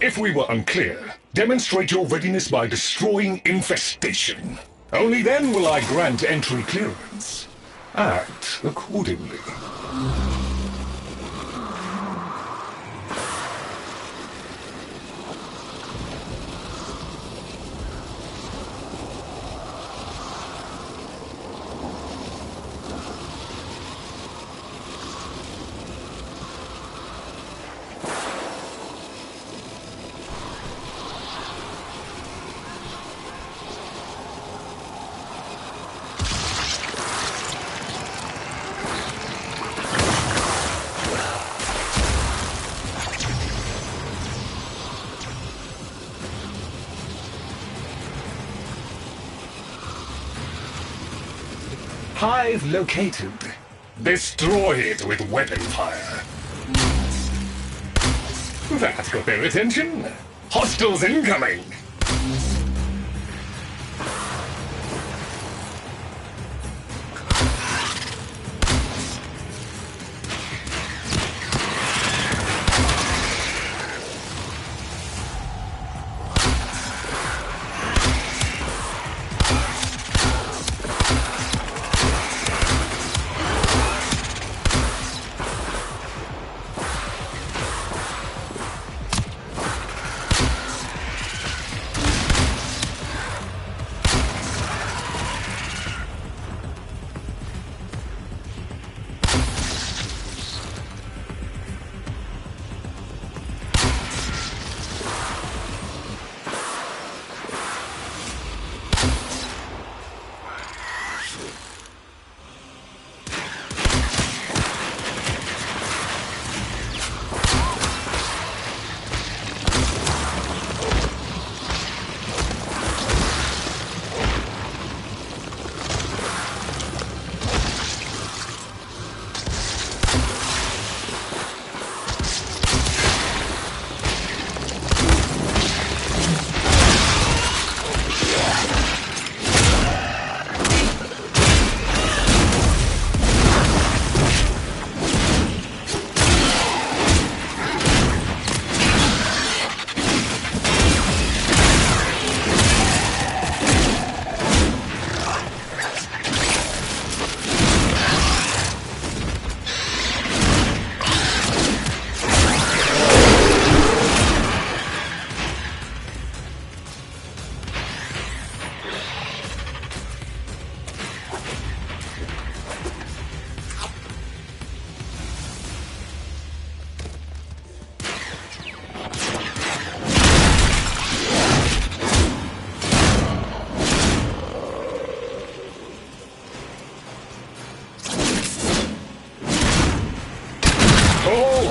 If we were unclear, demonstrate your readiness by destroying infestation. Only then will I grant entry clearance. Act accordingly. Hive located. Destroy it with weapon fire. That got their attention. Hostiles incoming!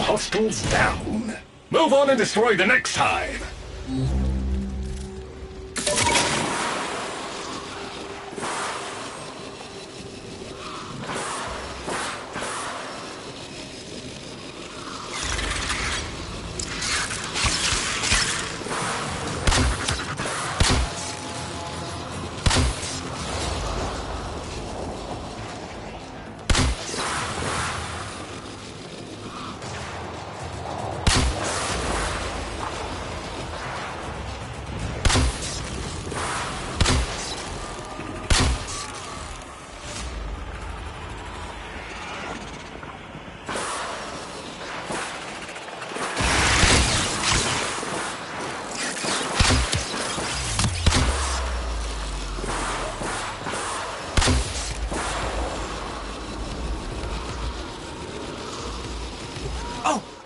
Hostiles down. Move on and destroy the next hive.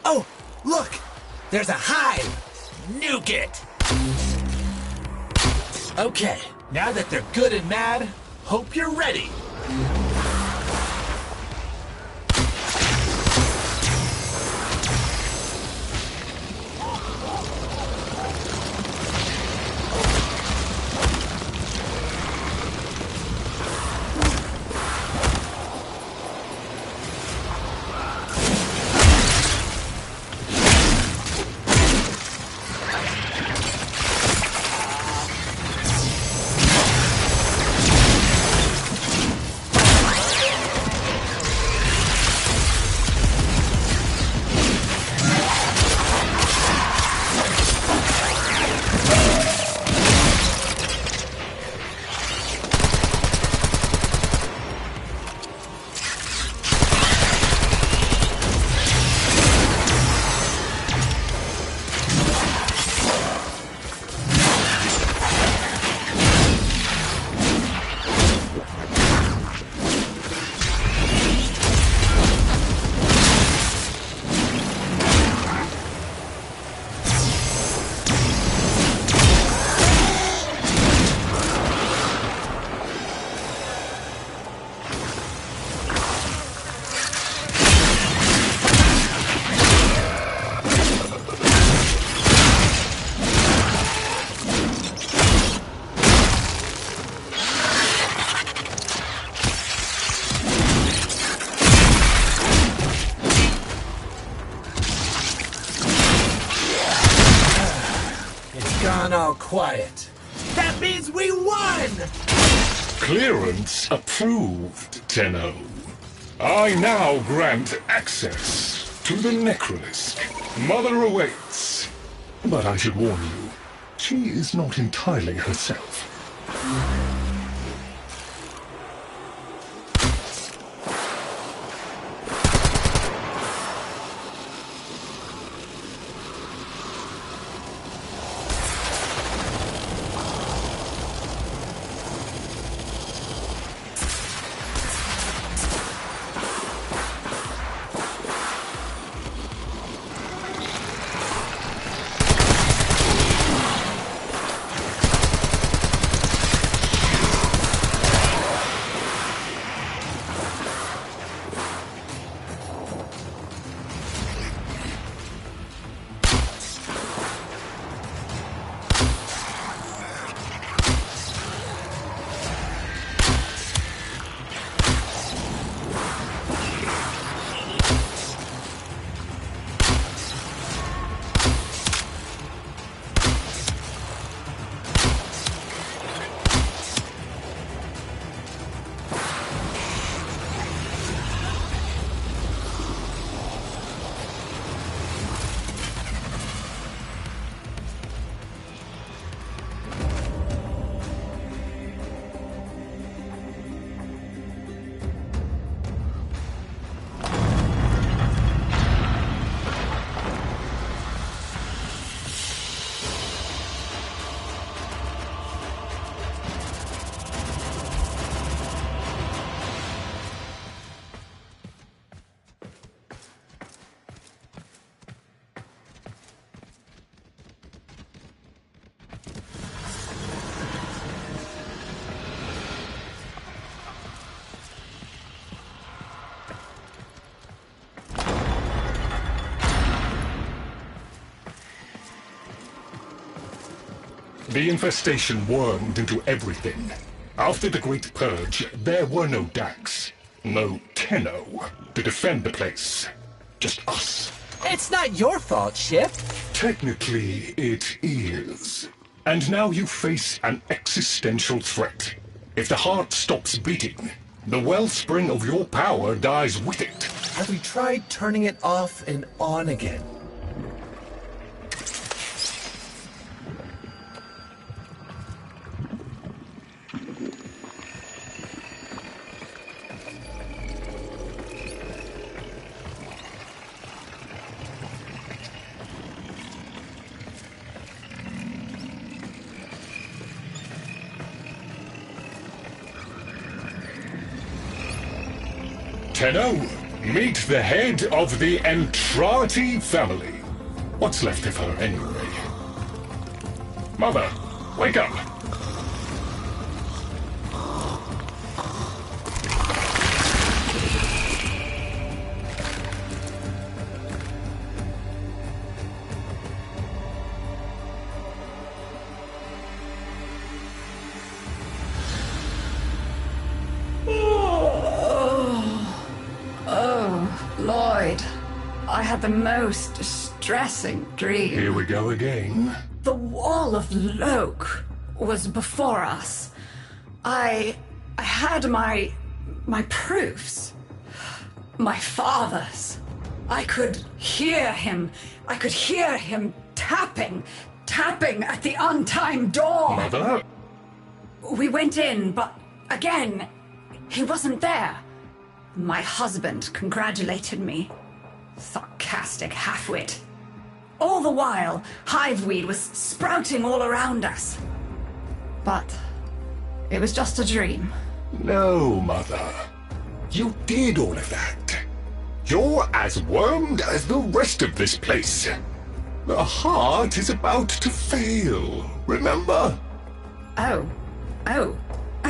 Oh, look! There's a hive! Nuke it! Okay, now that they're good and mad, hope you're ready. Gone all quiet. That means we won! Clearance approved, Tenno. I now grant access to the Necrolisk. Mother awaits. But I should warn you, she is not entirely herself. The infestation wormed into everything. After the Great Purge, there were no Dax, no Tenno to defend the place. Just us. It's not your fault, Ship. Technically, it is. And now you face an existential threat. If the heart stops beating, the wellspring of your power dies with it. Have we tried turning it off and on again? Tenno, meet the head of the Entrati family. What's left of her, anyway? Mother, wake up! I had the most distressing dream. Here we go again. The wall of Loke was before us. I had my proofs. My father's. I could hear him. I could hear him tapping at the untimed door. Mother? We went in, but again, he wasn't there. My husband congratulated me. Sarcastic halfwit. All the while, hiveweed was sprouting all around us. But it was just a dream. No, Mother. You did all of that. You're as wormed as the rest of this place. The heart is about to fail, remember? Oh,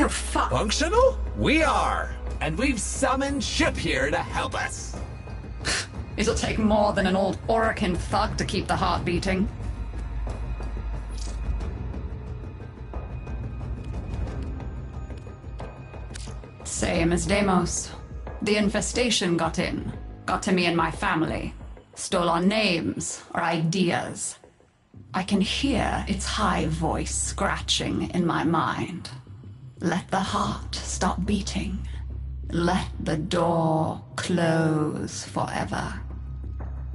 fuck. Functional? We are. And we've summoned Ship here to help us. It'll take more than an old Orokin thug to keep the heart beating. Same as Deimos. The infestation got in. Got to me and my family. Stole our names, our ideas. I can hear its high voice scratching in my mind. Let the heart stop beating. Let the door close forever.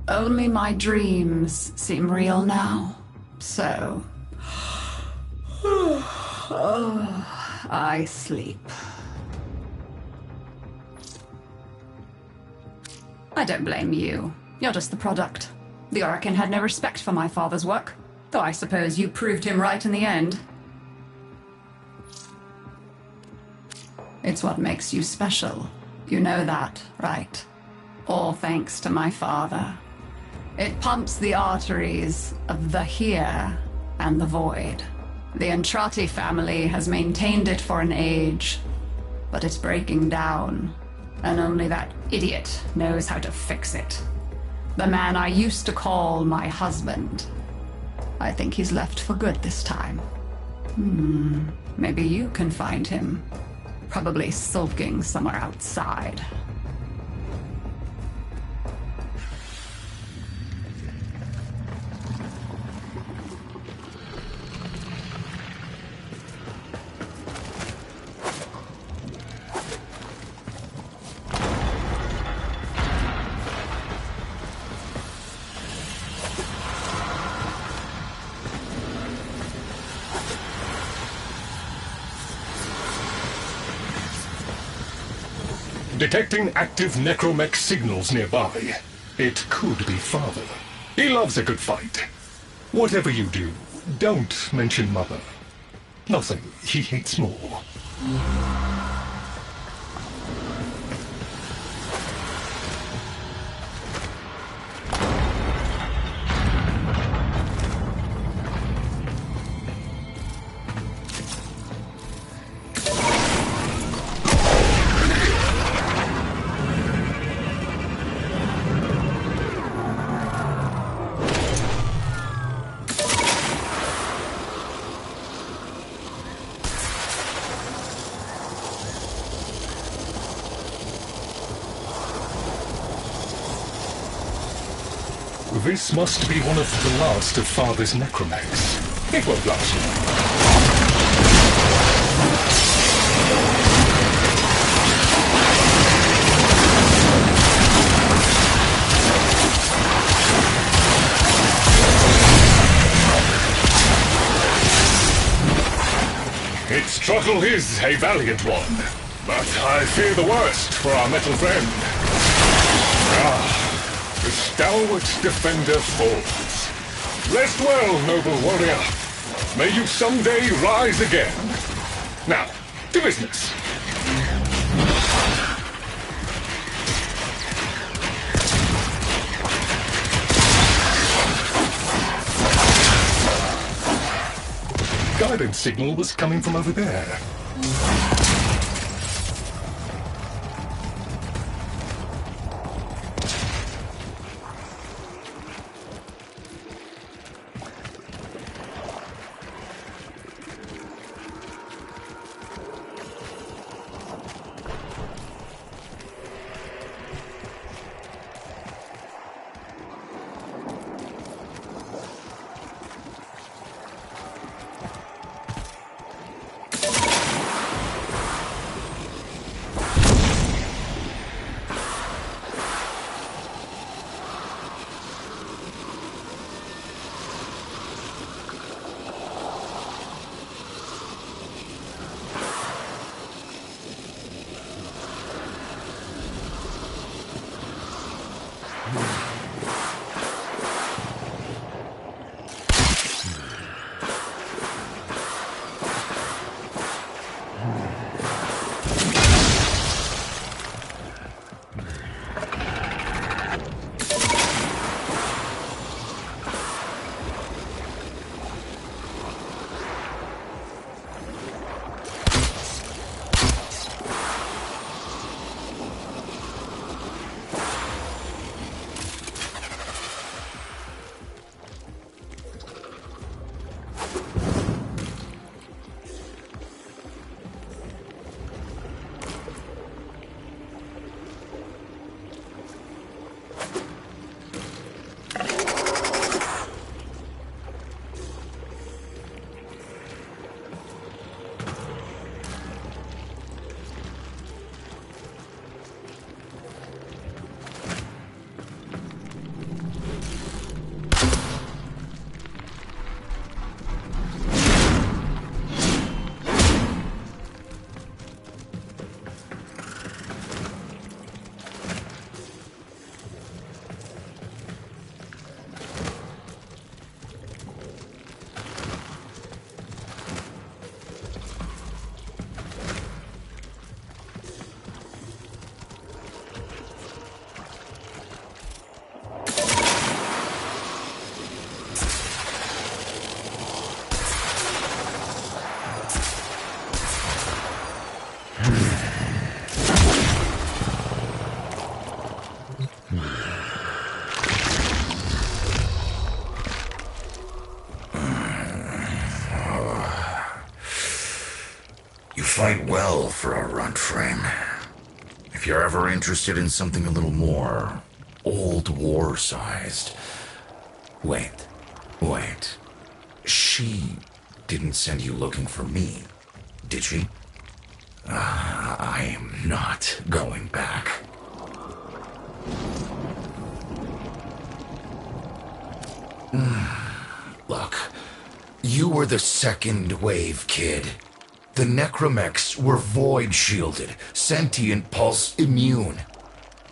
Only my dreams seem real now. So... I sleep. I don't blame you. You're just the product. The Orokin had no respect for my father's work, though I suppose you proved him right in the end. It's what makes you special. You know that, right? All thanks to my father. It pumps the arteries of the here and the void. The Entrati family has maintained it for an age, but it's breaking down, and only that idiot knows how to fix it. The man I used to call my husband. I think he's left for good this time. Maybe you can find him. Probably sulking somewhere outside. Detecting active necromech signals nearby. It could be Father. He loves a good fight. Whatever you do, don't mention Mother. Nothing he hates more. This must be one of the last of Father's necromechs. It won't last long. Its struggle is a valiant one, but I fear the worst for our metal friend. The stalwart defender falls. Rest well, noble warrior. May you someday rise again. Now, to business. Guidance signal was coming from over there. fight well for a runt frame. If you're ever interested in something a little more old war-sized... Wait. She didn't send you looking for me, did she? I am not going back. Look, you were the second wave, kid. The necromechs were void-shielded, sentient pulse immune.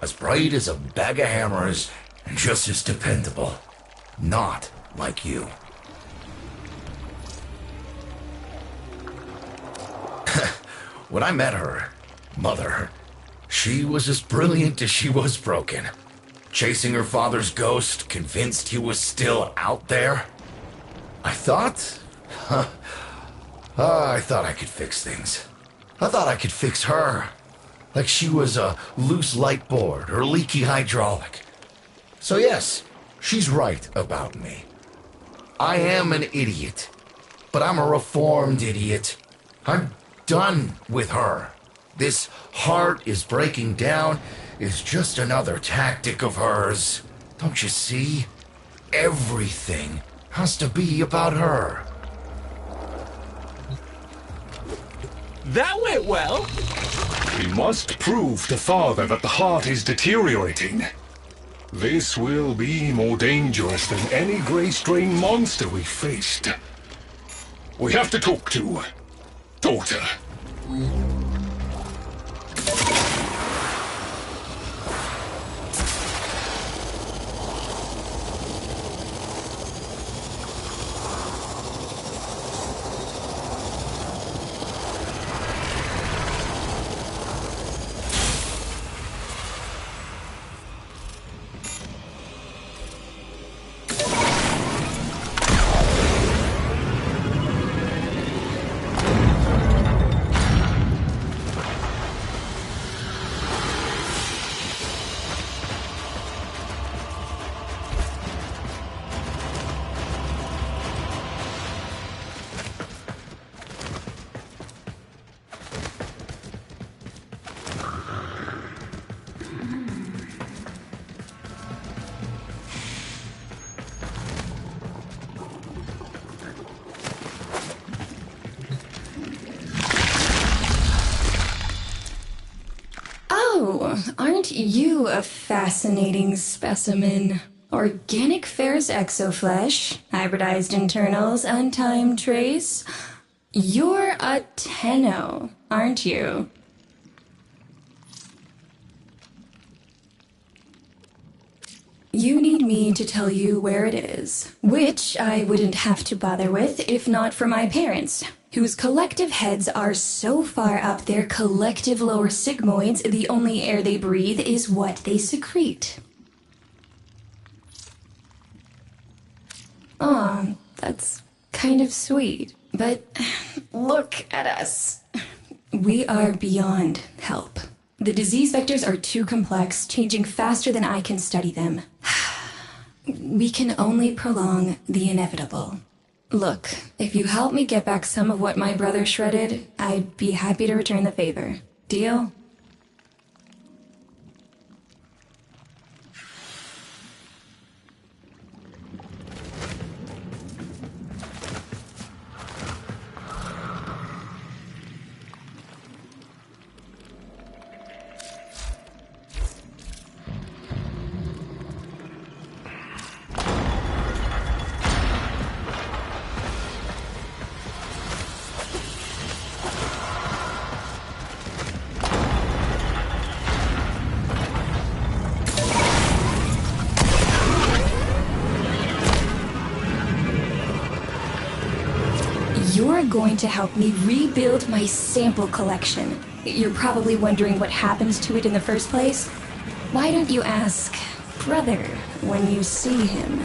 As bright as a bag of hammers, and just as dependable. Not like you. When I met her, Mother, she was as brilliant as she was broken. Chasing her father's ghost, convinced he was still out there. I thought I could fix things. I thought I could fix her. Like she was a loose light board or leaky hydraulic. So yes, she's right about me. I am an idiot. But I'm a reformed idiot. I'm done with her. This heart is breaking down is just another tactic of hers. Don't you see? Everything has to be about her. That went well. We must prove to Father that the heart is deteriorating. This will be more dangerous than any Grey Strain monster we faced. We have to talk to Daughter. Aren't you a fascinating specimen? Organic ferrous exoflesh, hybridized internals, untimed trace. You're a Tenno, aren't you? You need me to tell you where it is, which I wouldn't have to bother with if not for my parents, whose collective heads are so far up their collective lower sigmoids, the only air they breathe is what they secrete. Aw, that's kind of sweet, but look at us. We are beyond help. The disease vectors are too complex, changing faster than I can study them. We can only prolong the inevitable. Look, if you help me get back some of what my brother shredded, I'd be happy to return the favor. Deal? You're going to help me rebuild my sample collection. You're probably wondering what happens to it in the first place. Why don't you ask brother when you see him?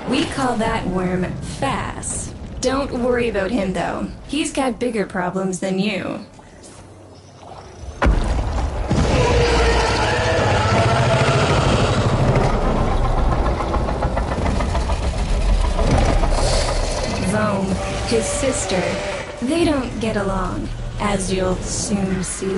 We call that worm Fass. Don't worry about him though. He's got bigger problems than you. His sister. They don't get along, as you'll soon see.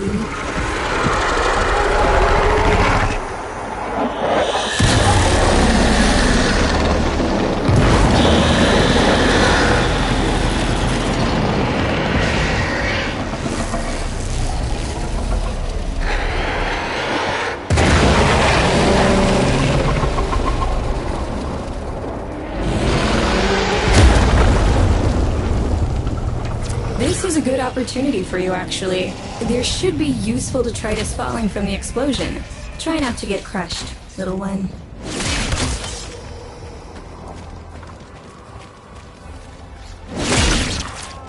This is a good opportunity for you, actually. There should be useful detritus falling from the explosion. Try not to get crushed, little one.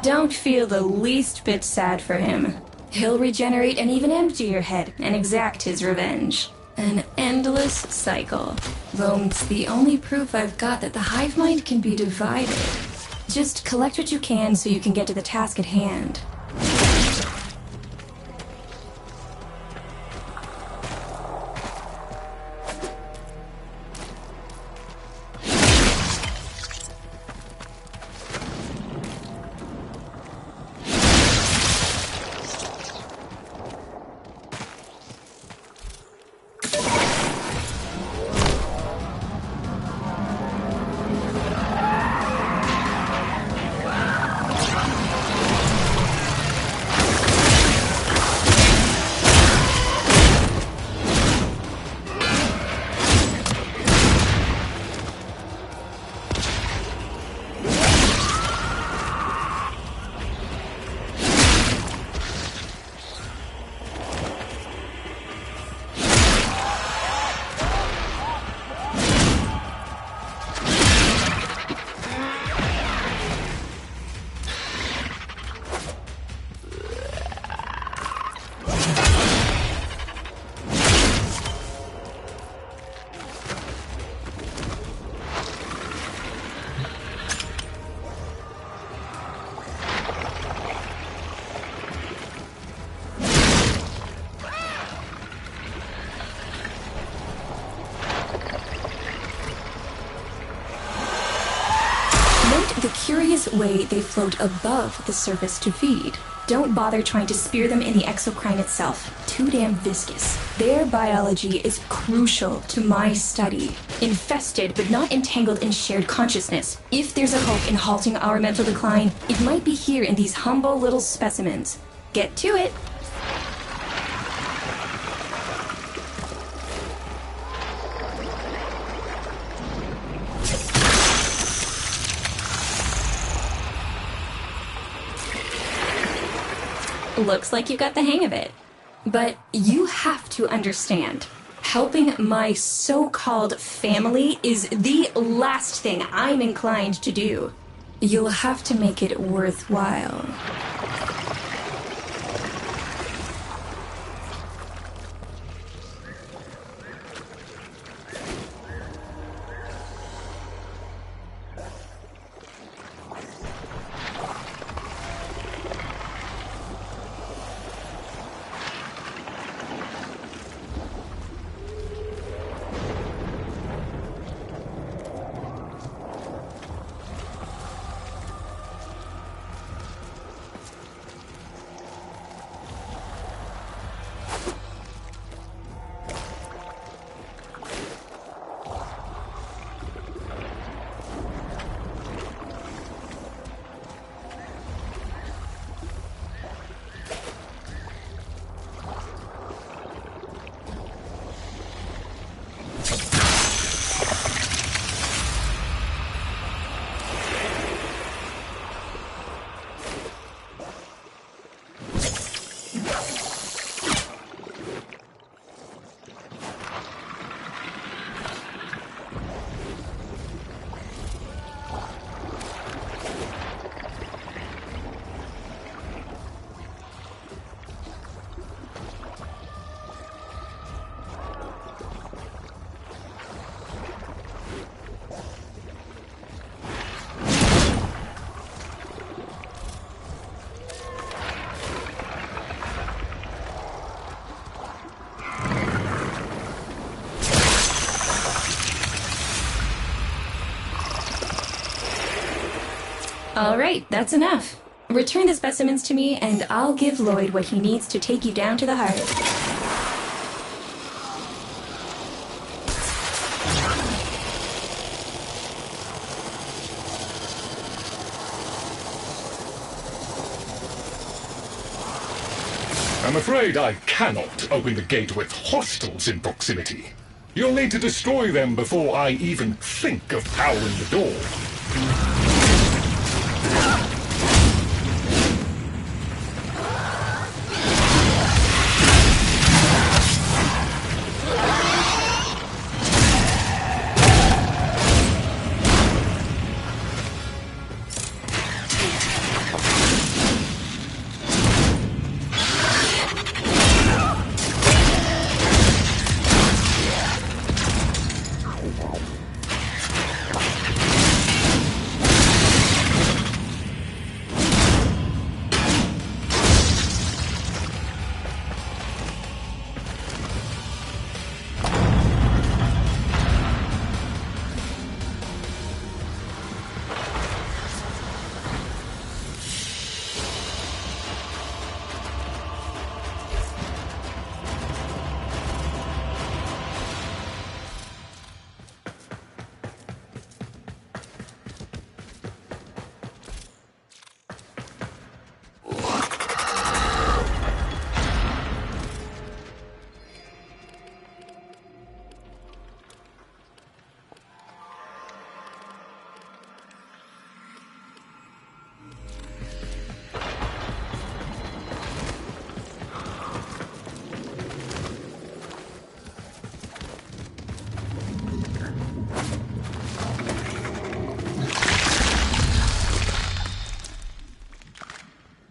Don't feel the least bit sad for him. He'll regenerate and even empty your head and exact his revenge. An endless cycle. Though it's the only proof I've got that the hive mind can be divided. Just collect what you can so you can get to the task at hand. The curious way they float above the surface to feed. Don't bother trying to spear them in the exocrine itself. Too damn viscous. Their biology is crucial to my study. Infested, but not entangled in shared consciousness. If there's a hope in halting our mental decline, it might be here in these humble little specimens. Get to it! Looks like you got the hang of it. But you have to understand, helping my so-called family is the last thing I'm inclined to do. You'll have to make it worthwhile. All right, that's enough. Return the specimens to me, and I'll give Lloyd what he needs to take you down to the heart. I'm afraid I cannot open the gate with hostiles in proximity. You'll need to destroy them before I even think of powering the door.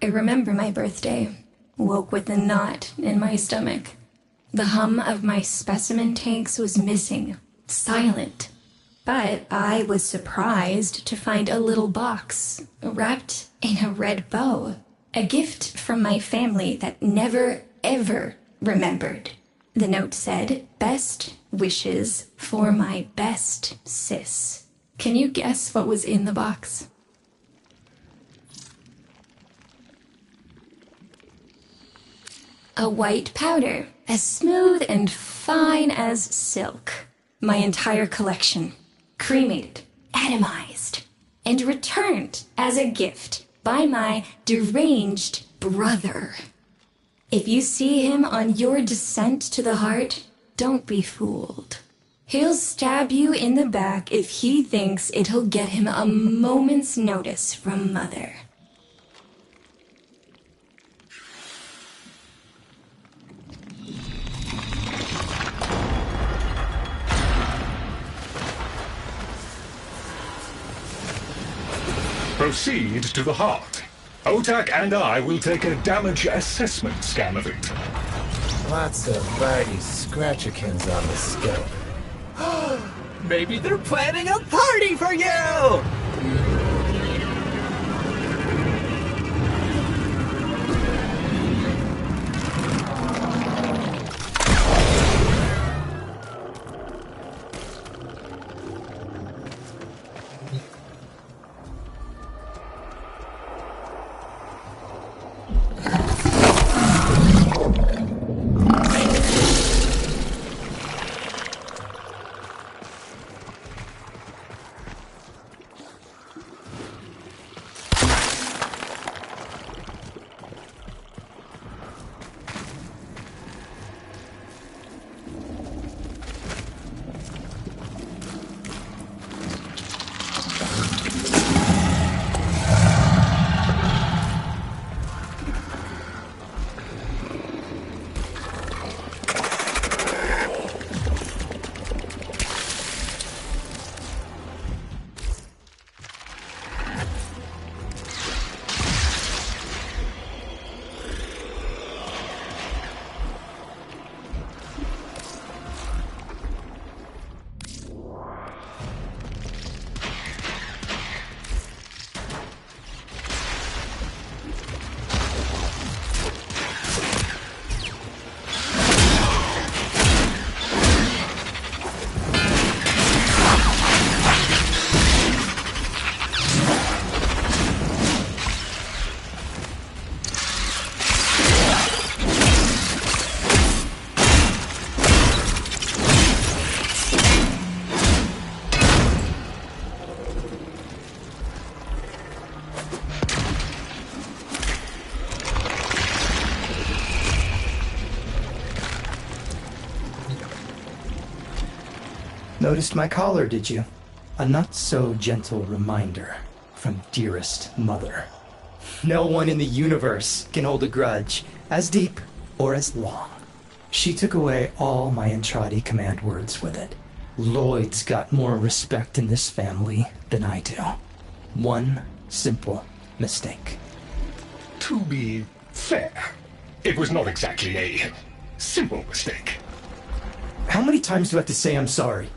I remember my birthday. Woke with a knot in my stomach. The hum of my specimen tanks was missing, silent. But I was surprised to find a little box wrapped in a red bow. A gift from my family that never, ever remembered. The note said, "Best wishes for my best sis." Can you guess what was in the box? A white powder, as smooth and fine as silk. My entire collection, cremated, atomized, and returned as a gift by my deranged brother. If you see him on your descent to the heart, don't be fooled. He'll stab you in the back if he thinks it'll get him a moment's notice from Mother. Proceed to the heart. Otak and I will take a damage assessment scan of it. Lots of bitey scratchikins on the scope. Maybe they're planning a party for you! Noticed my collar, did you? A not-so-gentle reminder from dearest mother. No one in the universe can hold a grudge as deep or as long. She took away all my Entrati command words with it. Lloyd's got more respect in this family than I do. One simple mistake. To be fair, it was not exactly a simple mistake. How many times do I have to say I'm sorry?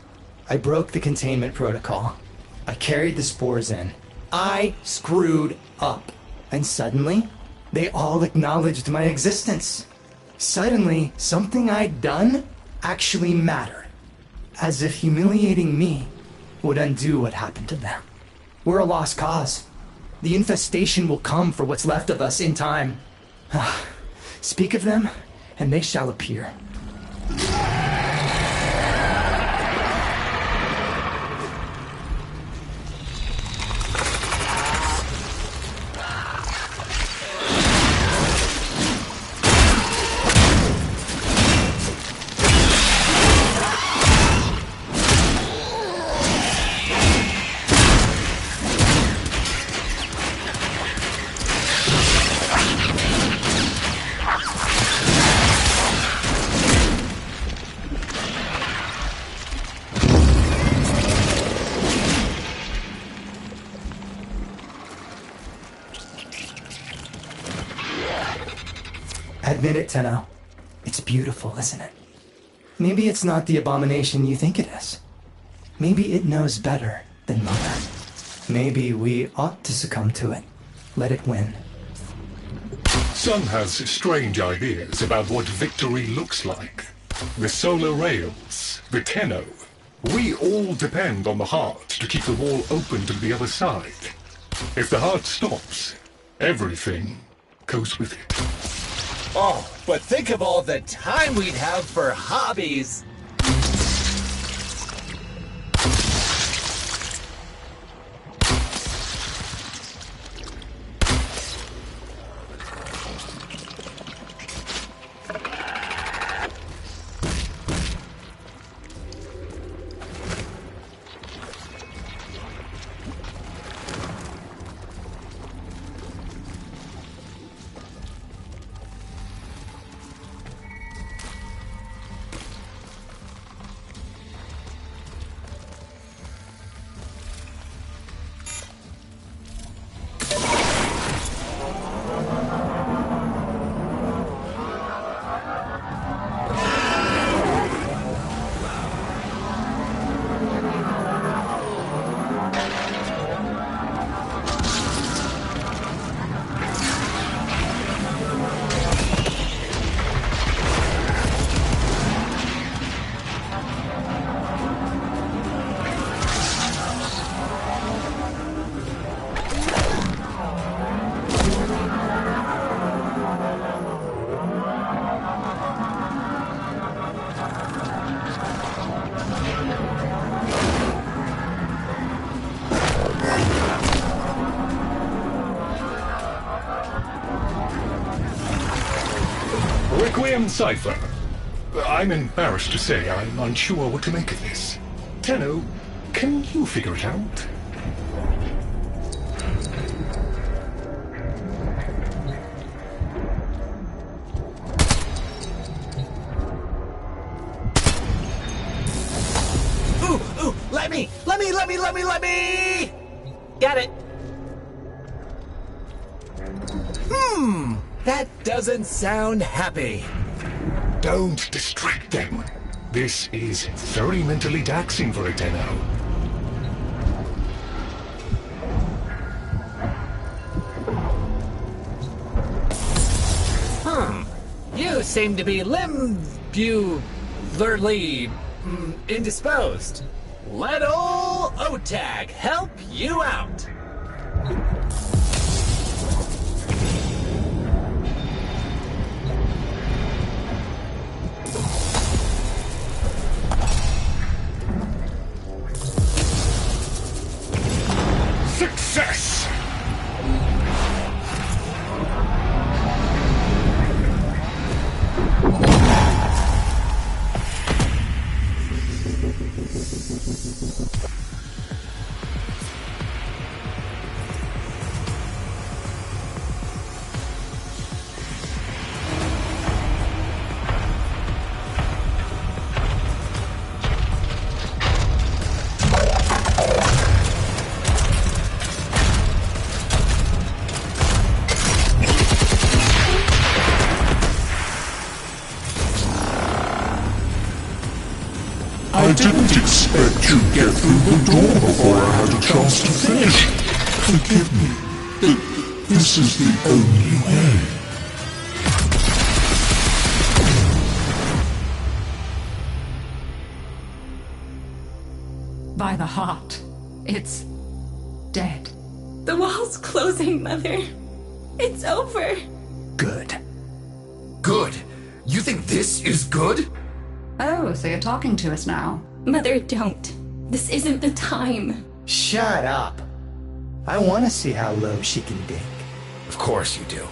I broke the containment protocol. I carried the spores in. I screwed up. And suddenly, they all acknowledged my existence. Suddenly, something I'd done actually mattered. As if humiliating me would undo what happened to them. We're a lost cause. The infestation will come for what's left of us in time. Speak of them, and they shall appear. Admit it, Tenno. It's beautiful, isn't it? Maybe it's not the abomination you think it is. Maybe it knows better than Mother. Maybe we ought to succumb to it. Let it win. Sun has strange ideas about what victory looks like. The solar rails, the Tenno. We all depend on the heart to keep the wall open to the other side. If the heart stops, everything goes with it. Oh, but think of all the time we'd have for hobbies. Requiem Cipher. I'm embarrassed to say I'm unsure what to make of this. Tenno, can you figure it out? Ooh, let me! Got it. That doesn't sound happy. Don't distract them. This is very mentally taxing for a Tenno. You seem to be indisposed. Let ol' Otag help you out. Success! I didn't expect you'd get through the door before I had a chance to finish. Forgive me. This is the only way. By the heart. It's dead. The wall's closing, Mother. It's over. Good. Good? You think this is good? Oh, so you're talking to us now. Mother, don't. This isn't the time. Shut up. I want to see how low she can dig. Of course you do.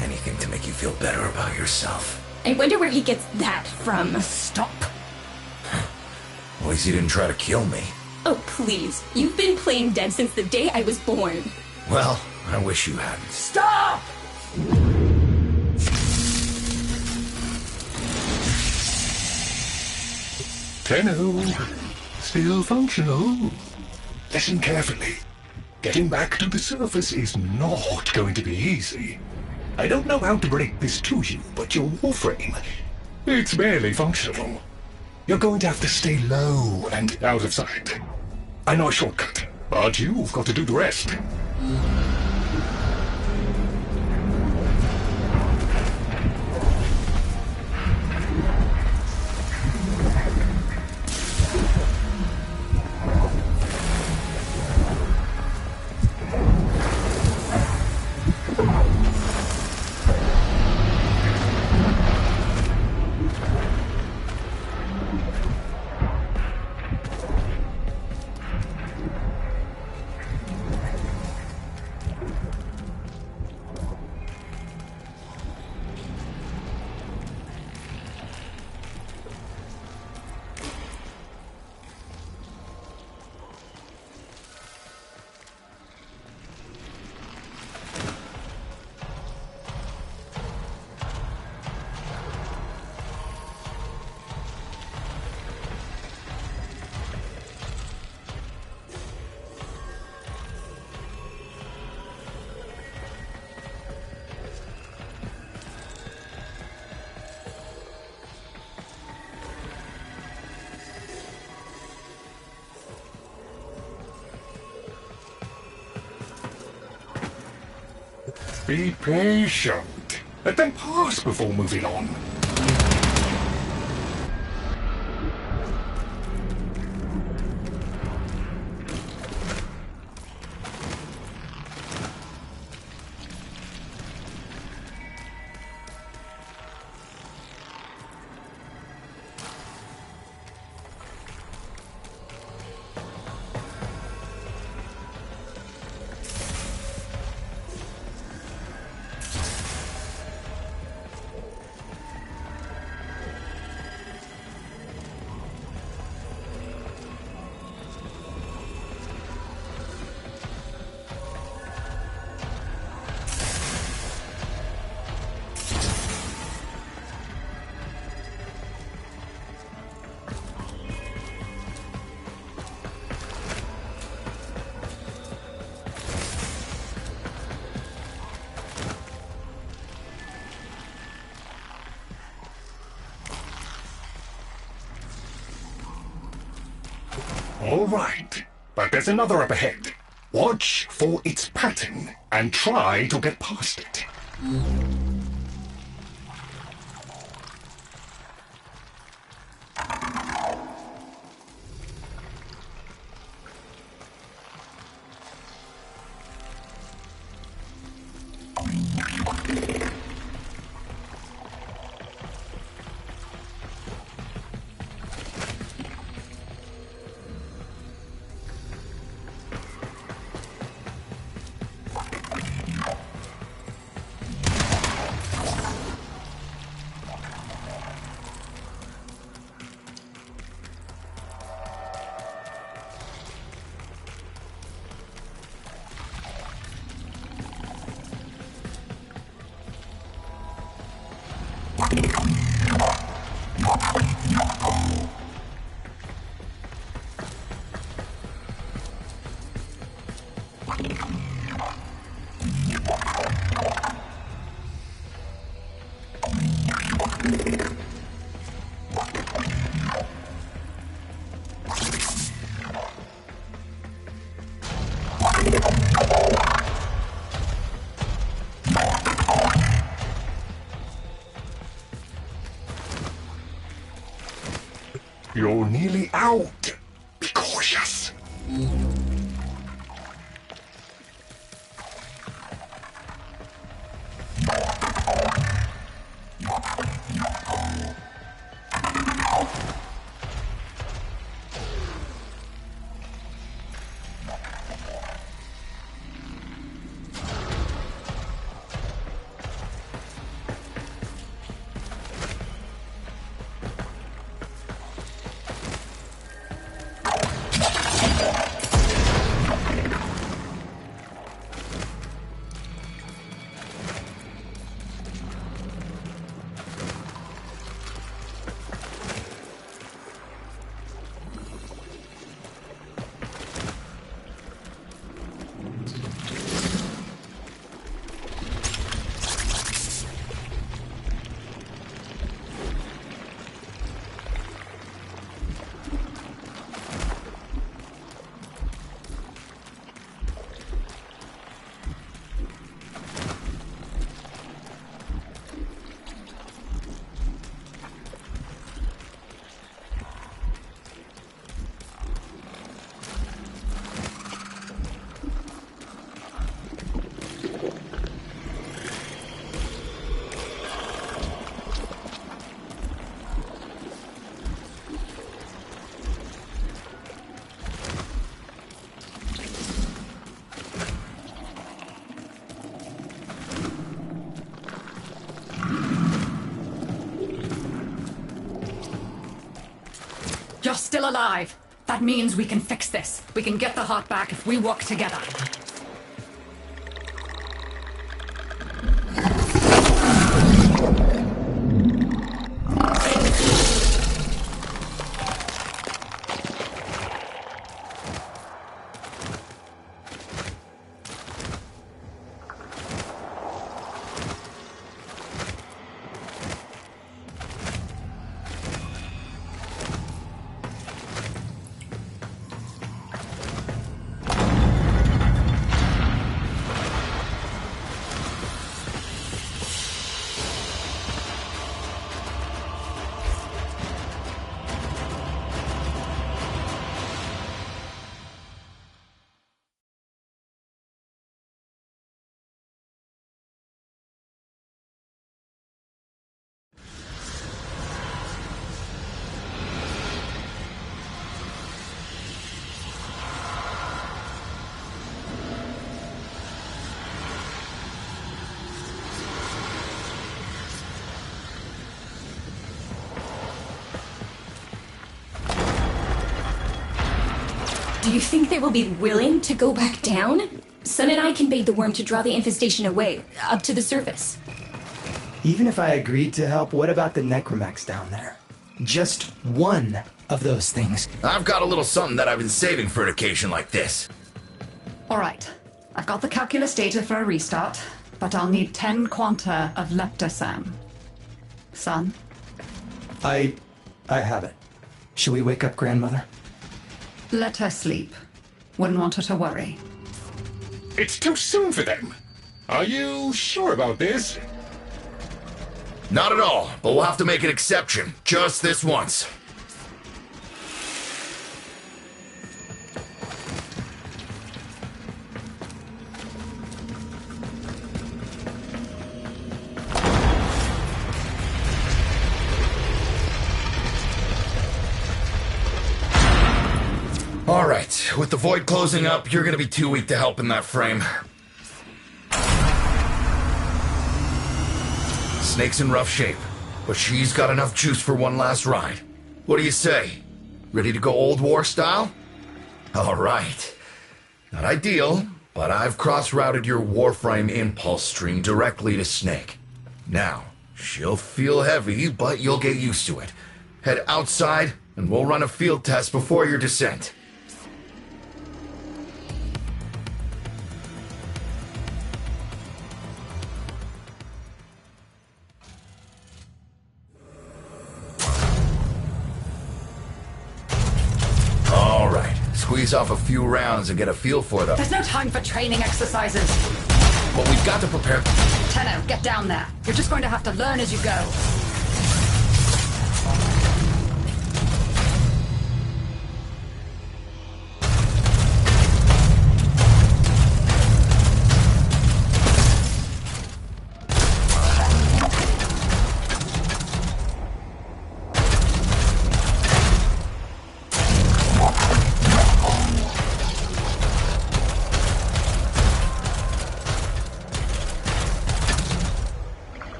Anything to make you feel better about yourself. I wonder where he gets that from. Stop. At least you didn't try to kill me. Oh, please. You've been playing dead since the day I was born. Well, I wish you hadn't. Stop! Tenno, still functional. Listen carefully. Getting back to the surface is not going to be easy. I don't know how to break this to you, but your Warframe, it's barely functional. You're going to have to stay low and out of sight. I know a shortcut, but you've got to do the rest. Be patient. Let them pass before moving on. All right, but there's another up ahead. Watch for its pattern and try to get past it. You're nearly out. Be cautious. You're still alive. That means we can fix this. We can get the heart back if we work together. Do you think they will be willing to go back down? Sun and I can bait the worm to draw the infestation away, up to the surface. Even if I agreed to help, what about the necromechs down there? Just one of those things. I've got a little something that I've been saving for an occasion like this. All right. I've got the calculus data for a restart, but I'll need 10 quanta of leptosam. Son? I have it. Should we wake up grandmother? Let her sleep. Wouldn't want her to worry. It's too soon for them. Are you sure about this? Not at all, but we'll have to make an exception. Just this once. All right, with the void closing up, you're gonna be too weak to help in that frame. Snake's in rough shape, but she's got enough juice for one last ride. What do you say? Ready to go old war style? All right. Not ideal, but I've cross-routed your Warframe impulse stream directly to Snake. Now, she'll feel heavy, but you'll get used to it. Head outside, and we'll run a field test before your descent. Squeeze off a few rounds and get a feel for them. There's no time for training exercises. But we've got to prepare. Tenno, get down there. You're just going to have to learn as you go.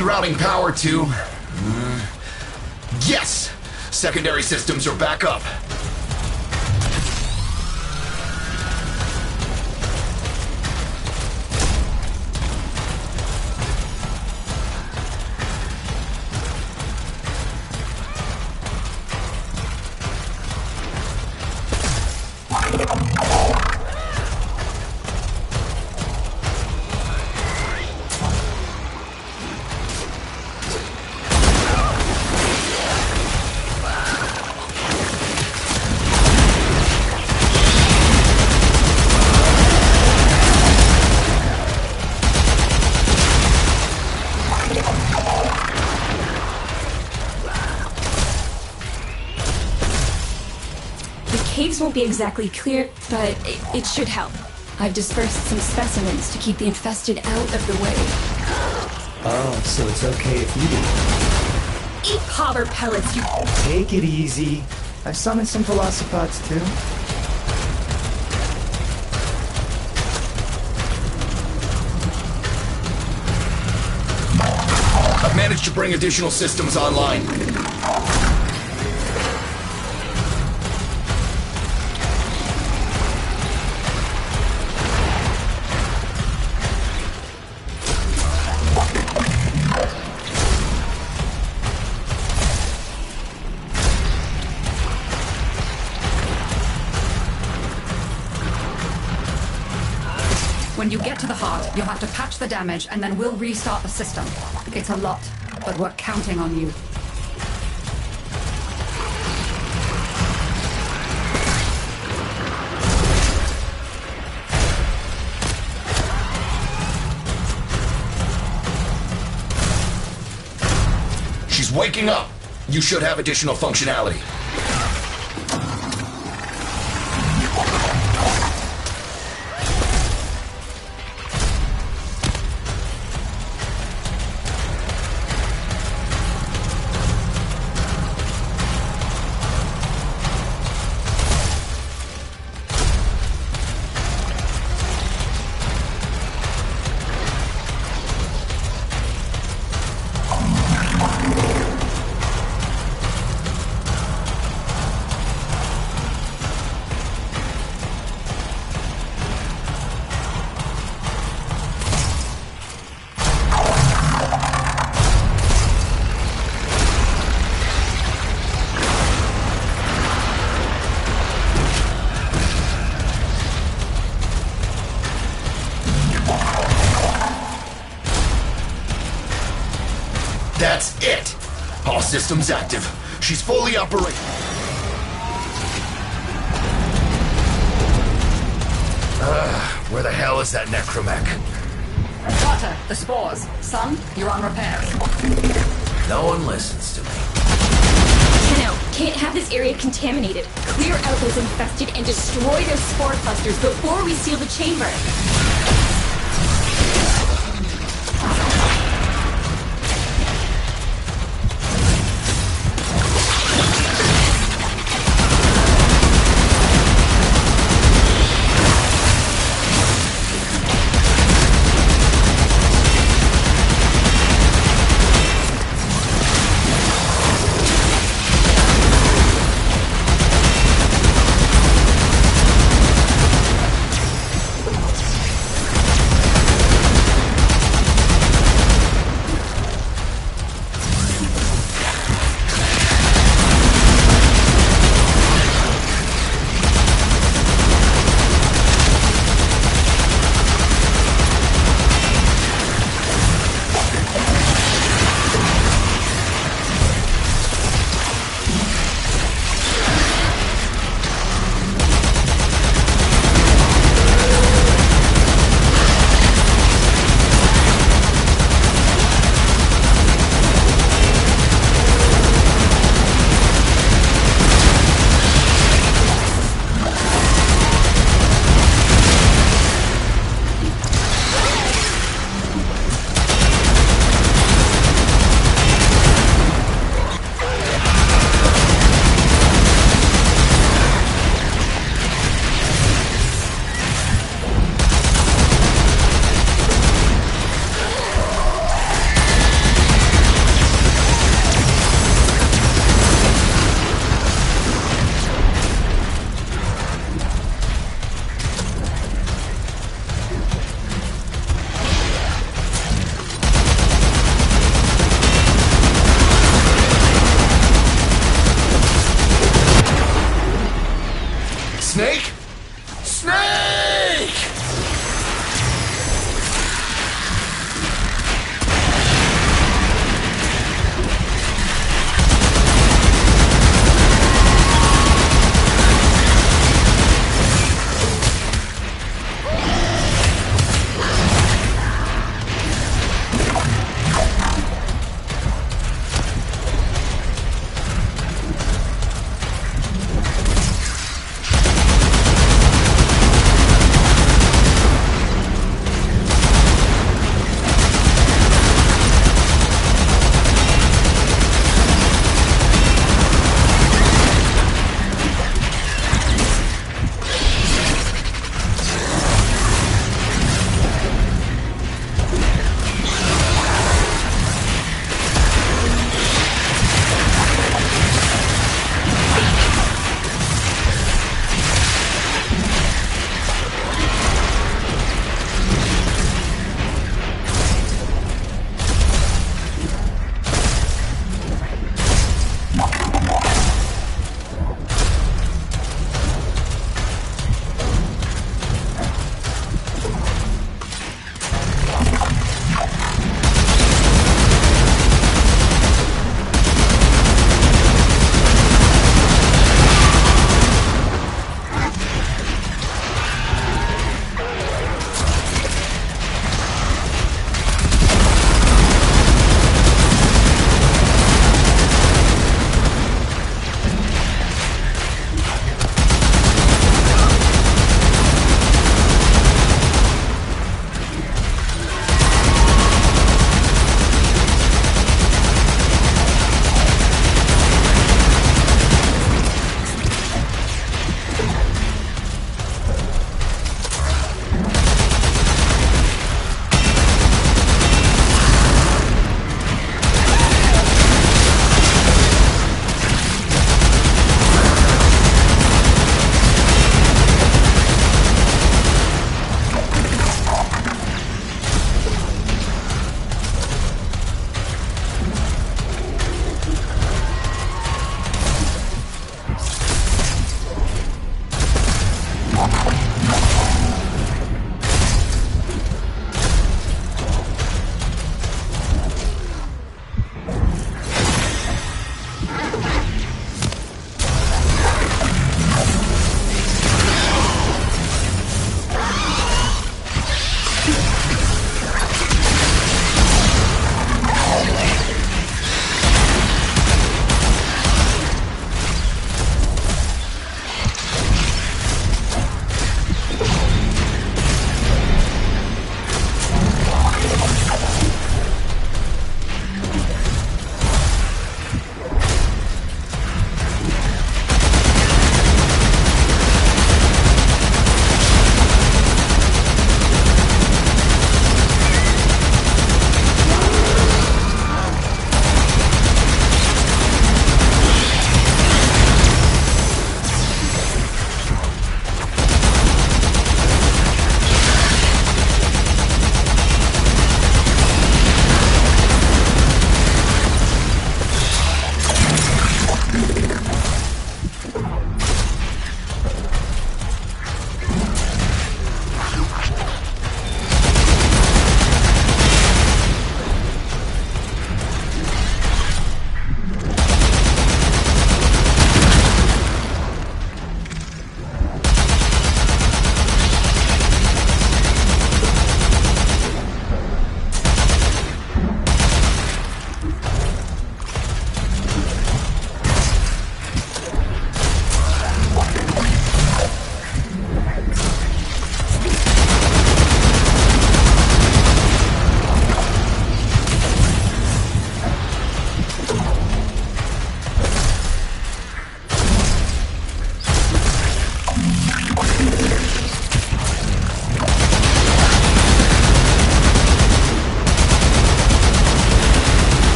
rerouting power to... Yes! Secondary systems are back up. Caves won't be exactly clear, but it should help. I've dispersed some specimens to keep the infested out of the way. Oh, so it's okay if you do. Eat copper pellets, you... Take it easy. I've summoned some velocipods too. I've managed to bring additional systems online. When you get to the heart, you'll have to patch the damage, and then we'll restart the system. It's a lot, but we're counting on you. She's waking up. You should have additional functionality. That's it! All systems active. She's fully operational. Where the hell is that necromech? Carter, the spores. Son, you're on repairs. No one listens to me. Tenno, can't have this area contaminated. Clear out those infested and destroy those spore clusters before we seal the chamber.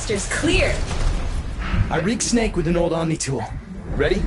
blasters clear. I rig Snake with an old Omni tool. Ready?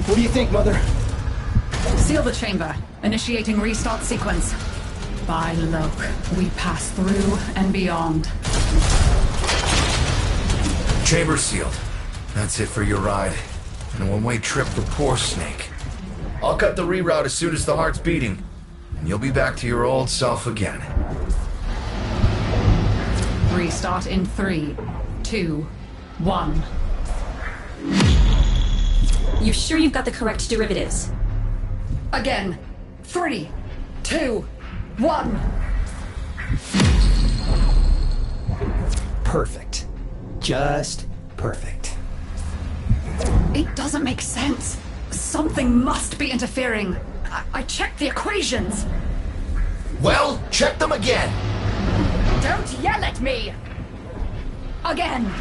What do you think, Mother? Seal the chamber. Initiating restart sequence. By Loke, we pass through and beyond. Chamber sealed. That's it for your ride. And a one-way trip for poor Snake. I'll cut the reroute as soon as the heart's beating. And you'll be back to your old self again. Restart in 3, 2, 1. You're sure you've got the correct derivatives? Again. 3, 2, 1. Perfect. Just perfect. It doesn't make sense. Something must be interfering. I checked the equations. Well, check them again! Don't yell at me! Again.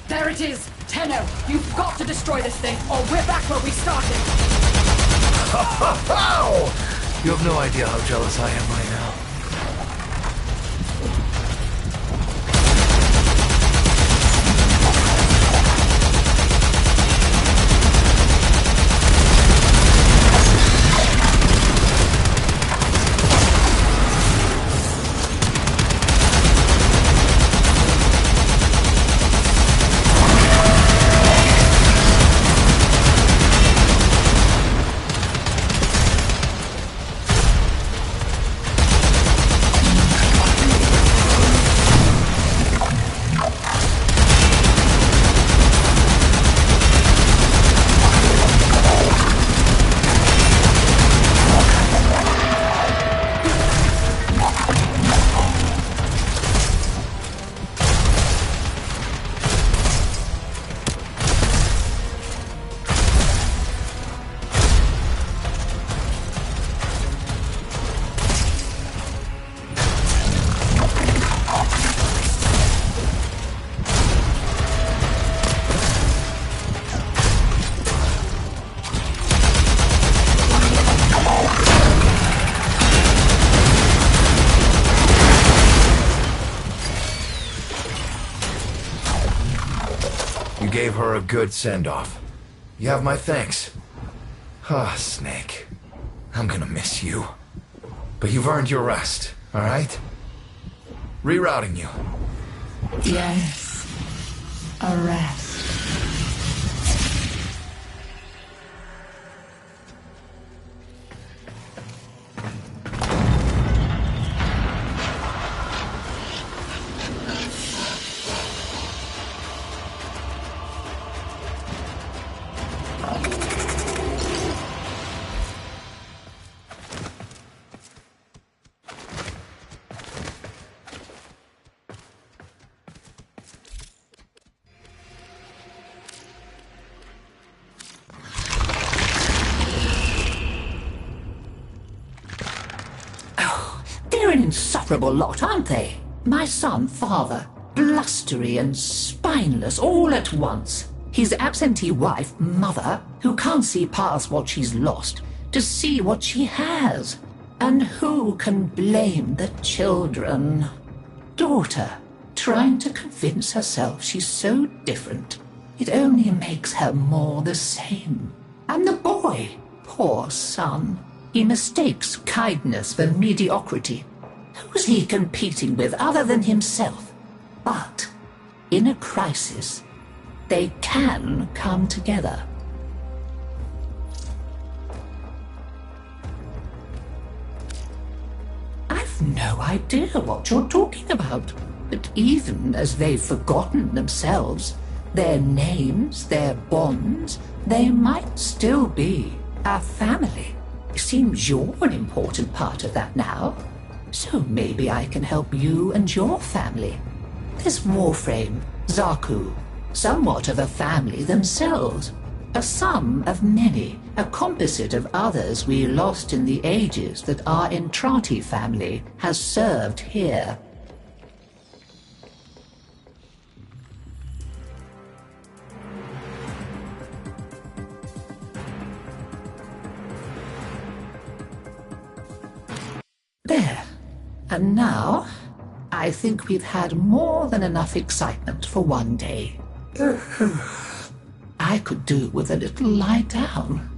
There it is! Tenno, you've got to destroy this thing, or we're back where we started! Oh! You have no idea how jealous I am right now. gave her a good send-off. You have my thanks. Ah, Snake. I'm gonna miss you. But you've earned your rest, alright? Rerouting you. Yes. A rest. They're an insufferable lot, aren't they? My son, father, blustery and spineless all at once. His absentee wife, mother, who can't see past what she's lost to see what she has. And who can blame the children? Daughter, trying to convince herself she's so different. It only makes her more the same. And the boy, poor son. He mistakes kindness for mediocrity. Who's he competing with other than himself? But in a crisis, they can come together. I've no idea what you're talking about. But even as they've forgotten themselves, their names, their bonds, they might still be a family. Seems you're an important part of that now. So maybe I can help you and your family. There's Warframe, Zaku, somewhat of a family themselves. A sum of many, a composite of others we lost in the ages that our Entrati family has served here. There. And now, I think we've had more than enough excitement for one day. I could do with a little lie down.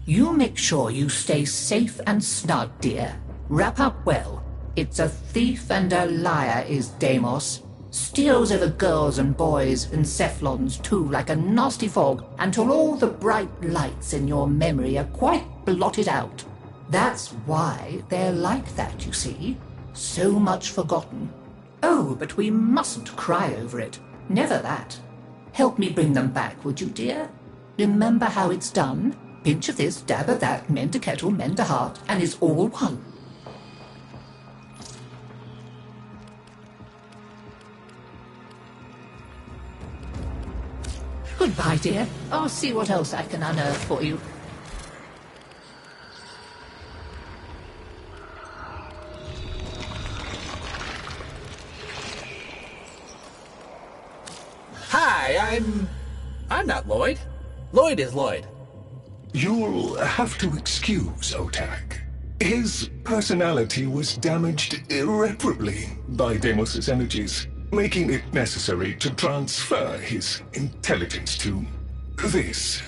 You make sure you stay safe and snug, dear. Wrap up well. It's a thief and a liar is Deimos. Steals over girls and boys and Cephalons too like a nasty fog until all the bright lights in your memory are quite blotted out. That's why they're like that, you see. So much forgotten. Oh, but we mustn't cry over it. Never that. Help me bring them back, would you, dear? Remember how it's done? Pinch of this, dab of that, mend a kettle, mend a heart, and it's all one. Goodbye, dear. I'll see what else I can unearth for you. Hi, I'm not Lloyd. Lloyd is Lloyd. You'll have to excuse Otak. His personality was damaged irreparably by Deimos' energies, making it necessary to transfer his intelligence to this,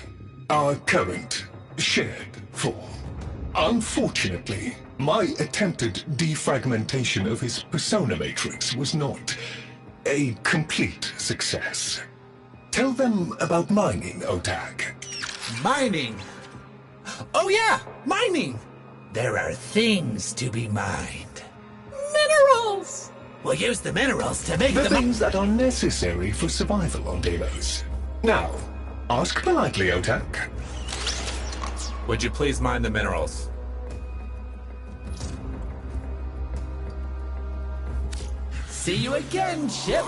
our current shared form. Unfortunately, my attempted defragmentation of his persona matrix was not a complete success. Tell them about mining, Otak. Mining! Oh yeah, mining! There are things to be mined. Minerals! We'll use the minerals to make The things that are necessary for survival on Deimos. Now, ask politely, Otak. Would you please mine the minerals? See you again, ship!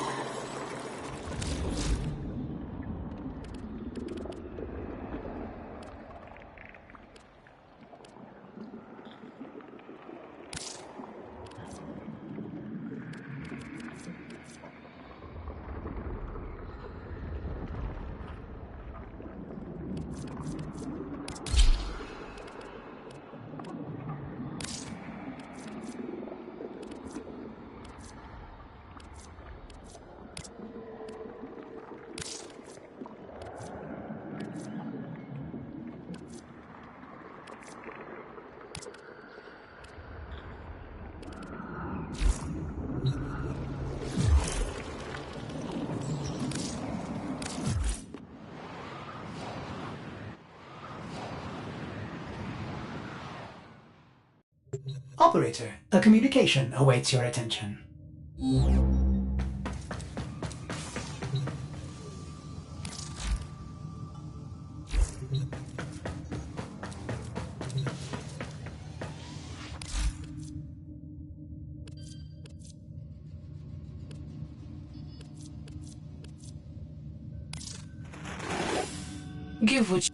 Operator, a communication awaits your attention. Give what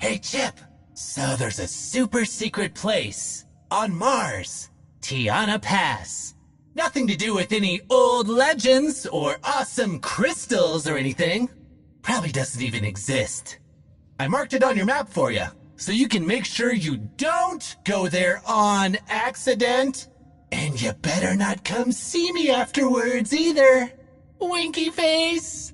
Hey, Chip! So there's a super secret place on Mars, Tiana Pass. Nothing to do with any old legends or awesome crystals or anything. Probably doesn't even exist. I marked it on your map for you, so you can make sure you don't go there on accident. And you better not come see me afterwards either. Winky face!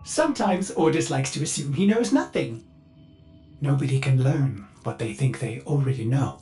Sometimes Ordis likes to assume he knows nothing. Nobody can learn what they think they already know.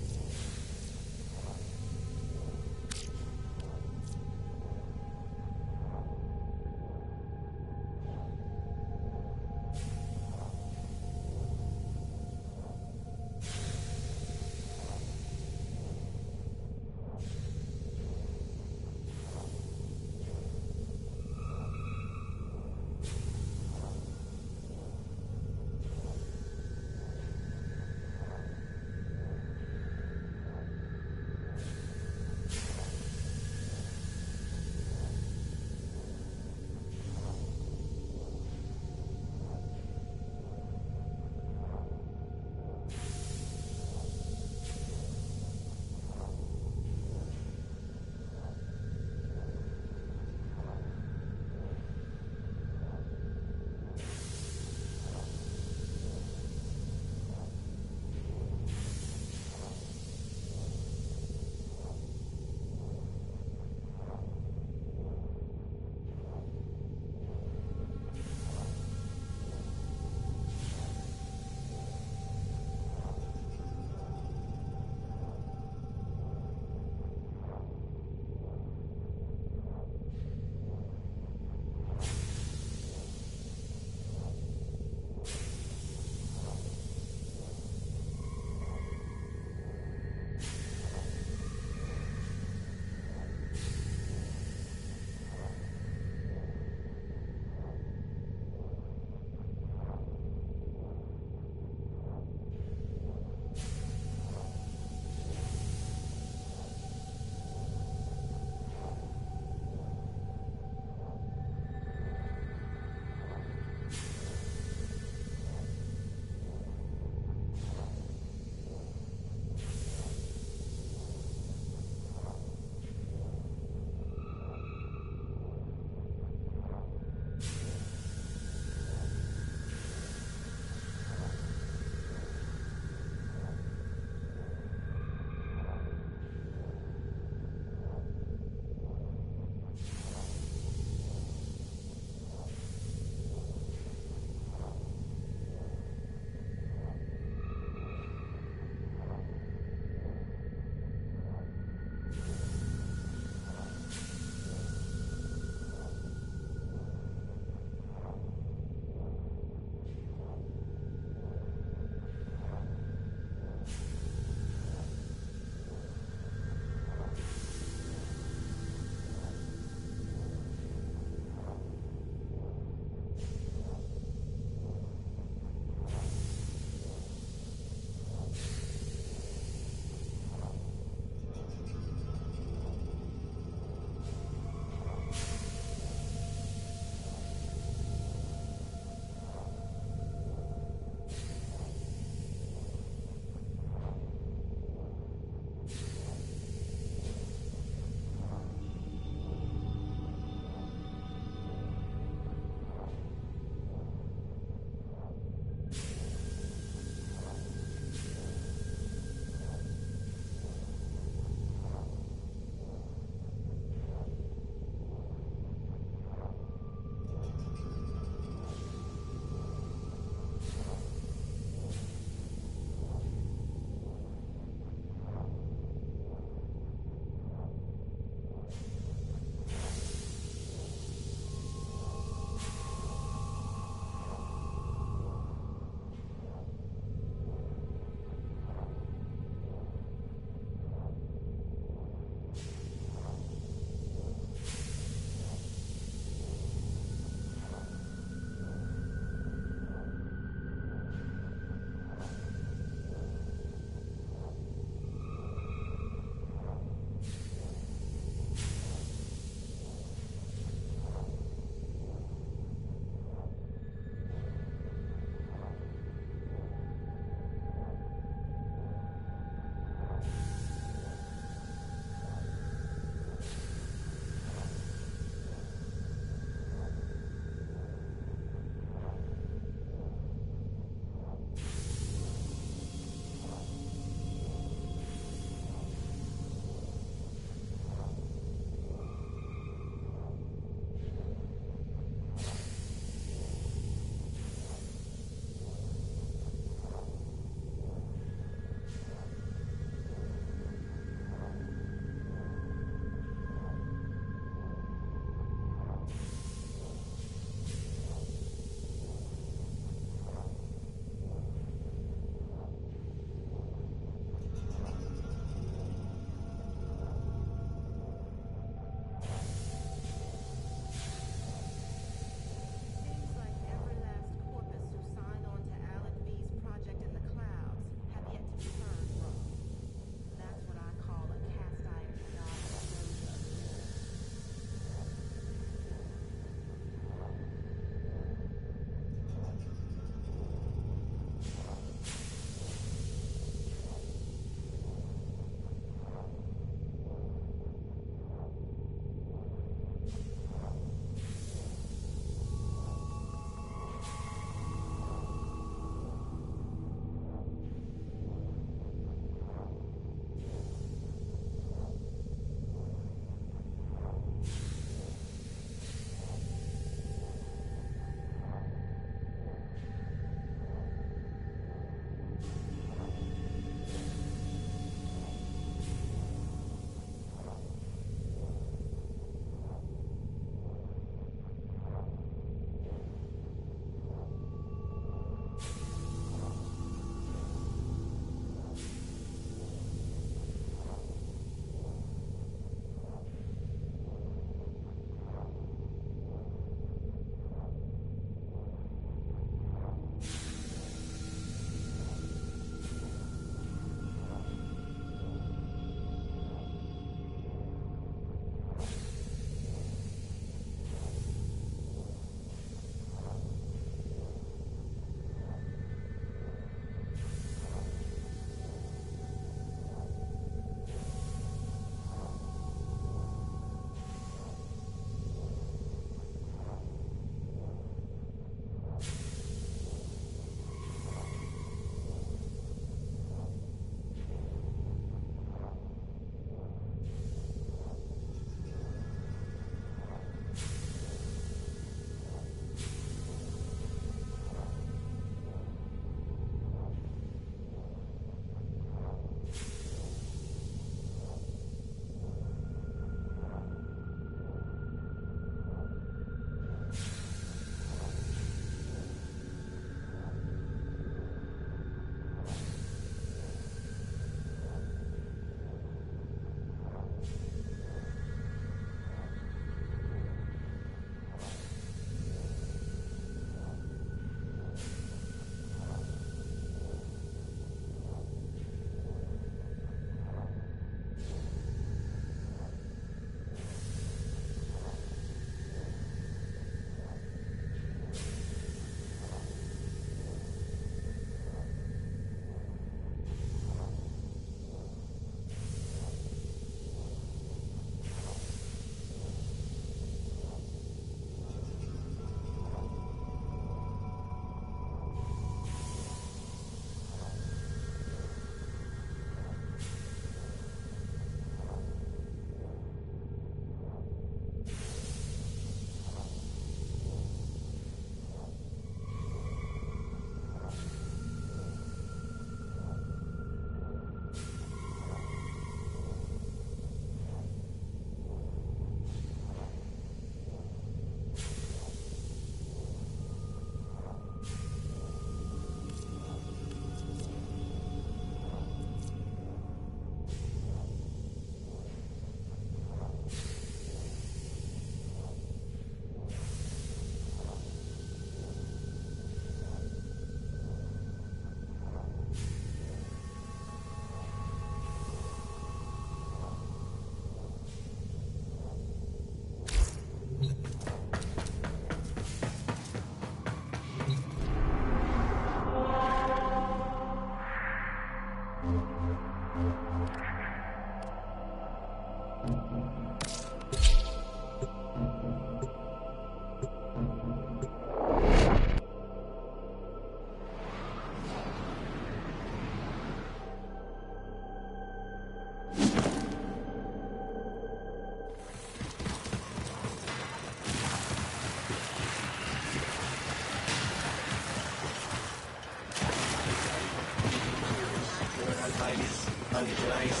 Nice.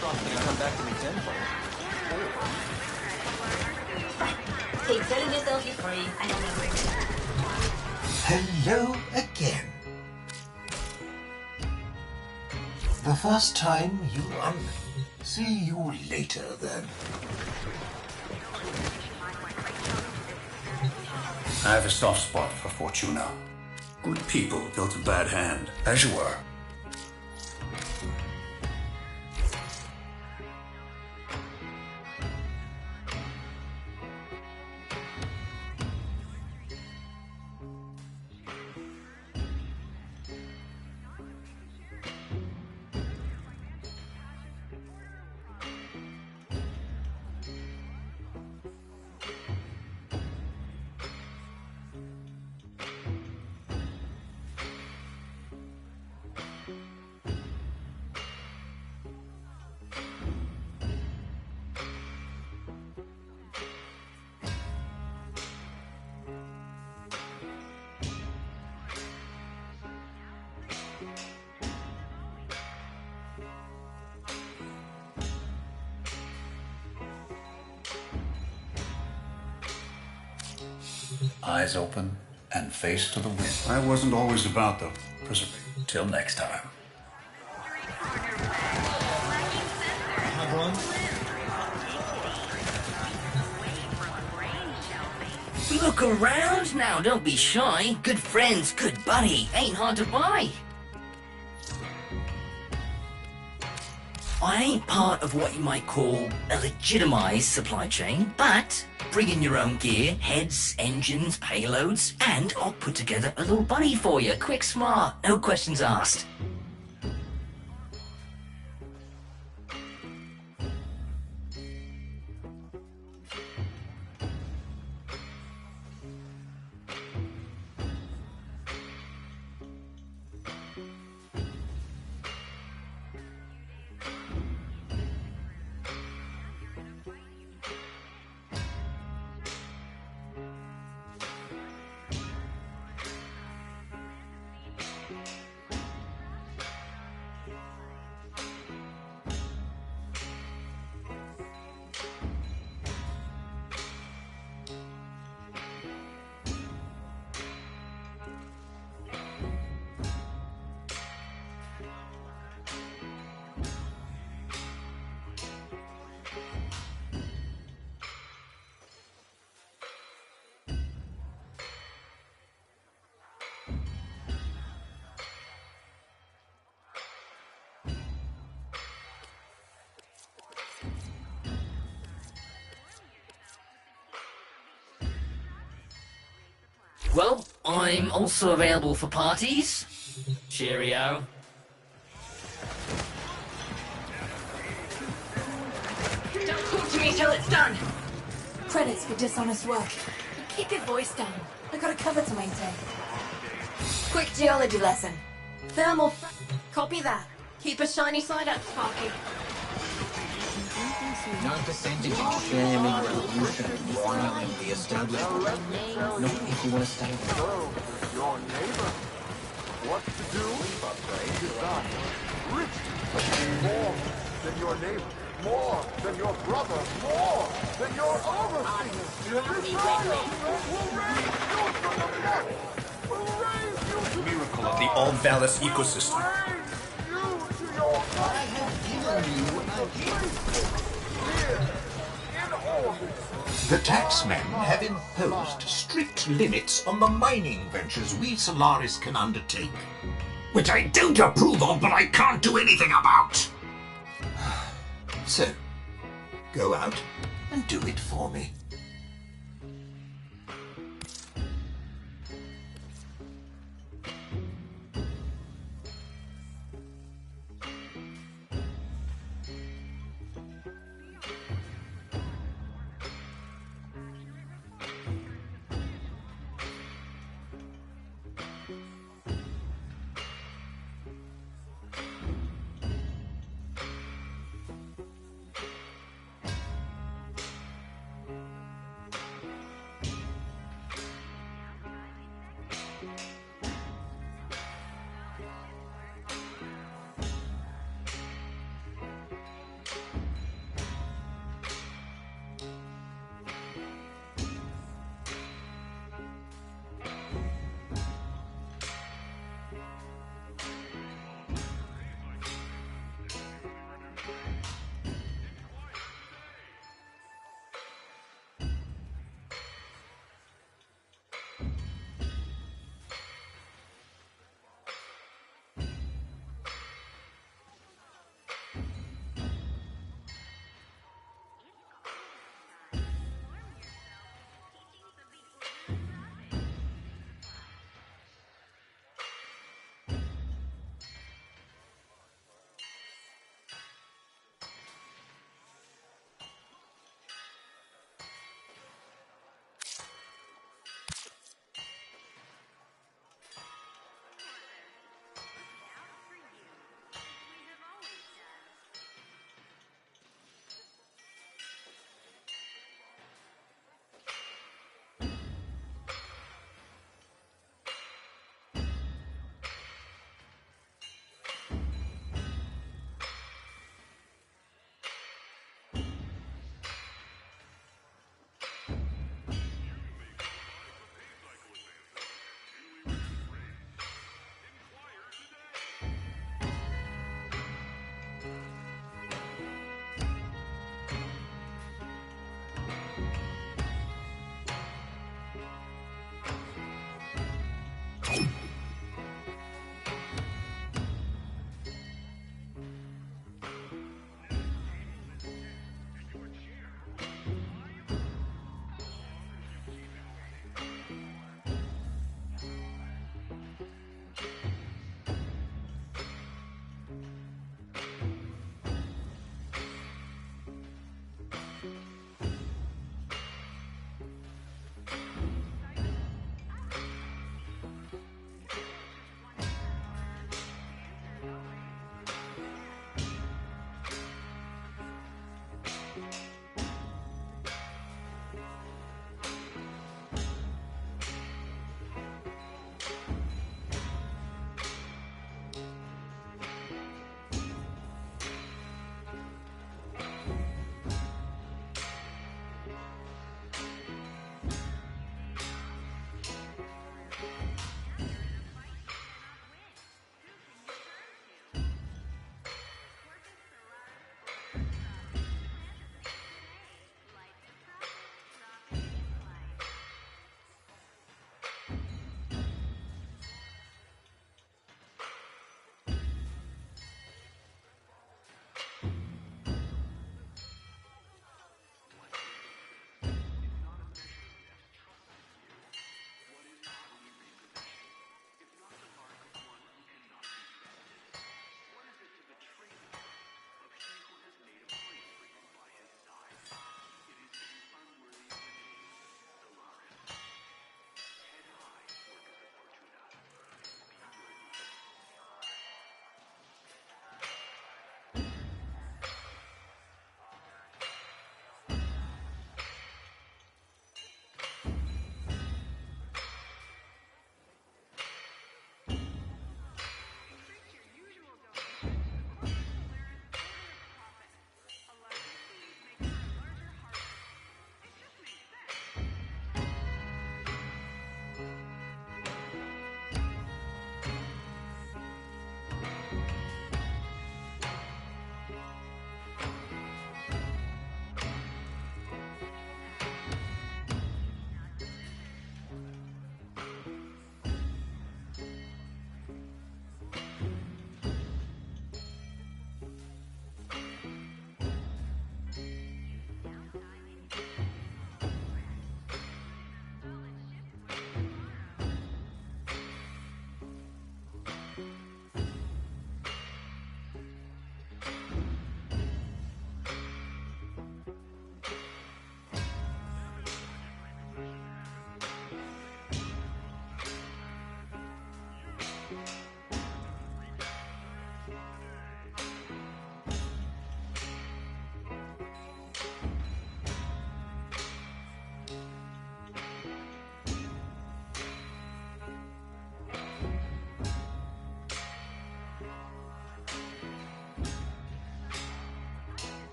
Probably come back to me tenfold. Keep telling yourself you're free and you'll never return. Hello again. The first time you see you later then. I have a soft spot for Fortuna. Good people built a bad hand, as you were. Eyes open and face to the wind. I wasn't always about the preservation. Till next time. Look around now, don't be shy. Good friends, good buddy, ain't hard to buy. I ain't part of what you might call a legitimized supply chain, but bring in your own gear, heads, engines, payloads, and I'll put together a little buddy for you. Quick, smart, no questions asked. Well, I'm also available for parties. Cheerio. Don't talk to me till it's done. Credits for dishonest work. Keep your voice down. I got a cover to maintain. Quick geology lesson. Thermal. Copy that. Keep a shiny side up, Sparky. 9% of sharing revolution violating the established order. Not if you want to stay alive. Your neighbor. What to do? Design. Rich. More than your neighbor. More than your brother. More than your overseer. Miracle of the all-Valis ecosystem. I have given you The taxmen have imposed strict limits on the mining ventures we Solaris can undertake, which I don't approve of, but I can't do anything about. So, go out and do it for me.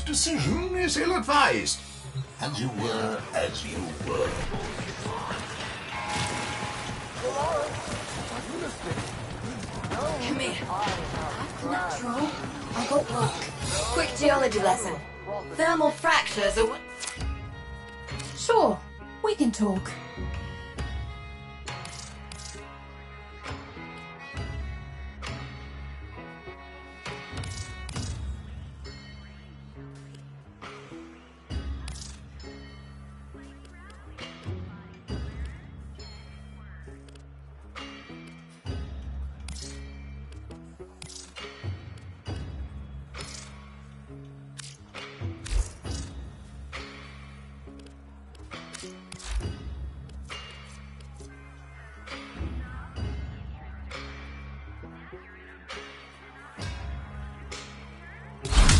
decision is ill-advised. And you were as you were. Come here. Natural. I got work. Quick geology lesson. Thermal fractures are what... Sure, we can talk.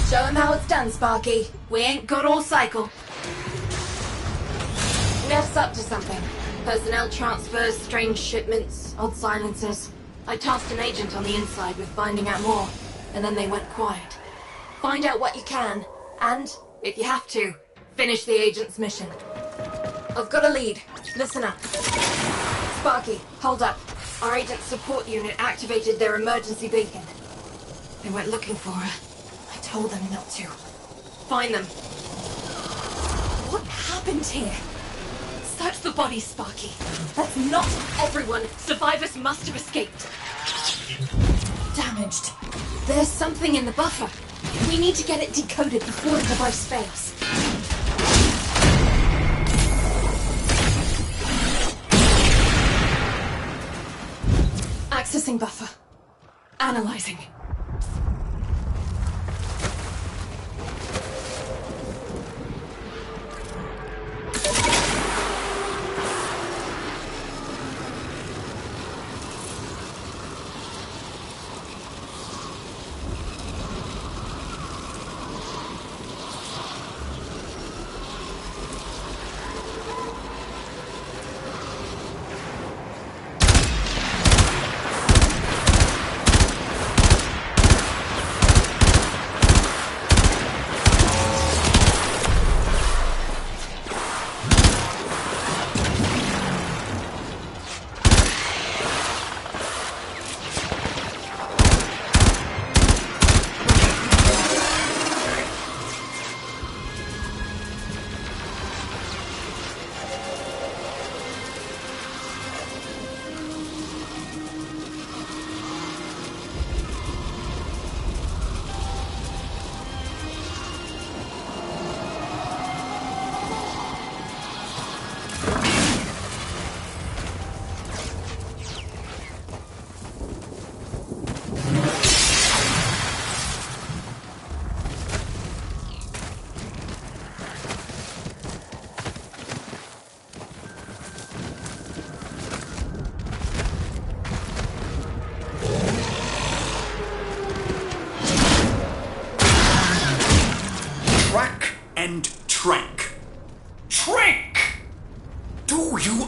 Show him how it's done, Sparky. We ain't got all cycle. Neff's up to something. Personnel transfers, strange shipments, odd silences. I tasked an agent on the inside with finding out more, and then they went quiet. Find out what you can, and, if you have to, finish the agent's mission. I've got a lead. Listen up. Sparky, hold up. Our agent support unit activated their emergency beacon. They went looking for her. I told them not to. Find them. What happened here? Search the bodies, Sparky. That's not everyone. Survivors must have escaped. Damaged. There's something in the buffer. We need to get it decoded before the device fails. Accessing buffer. Analyzing.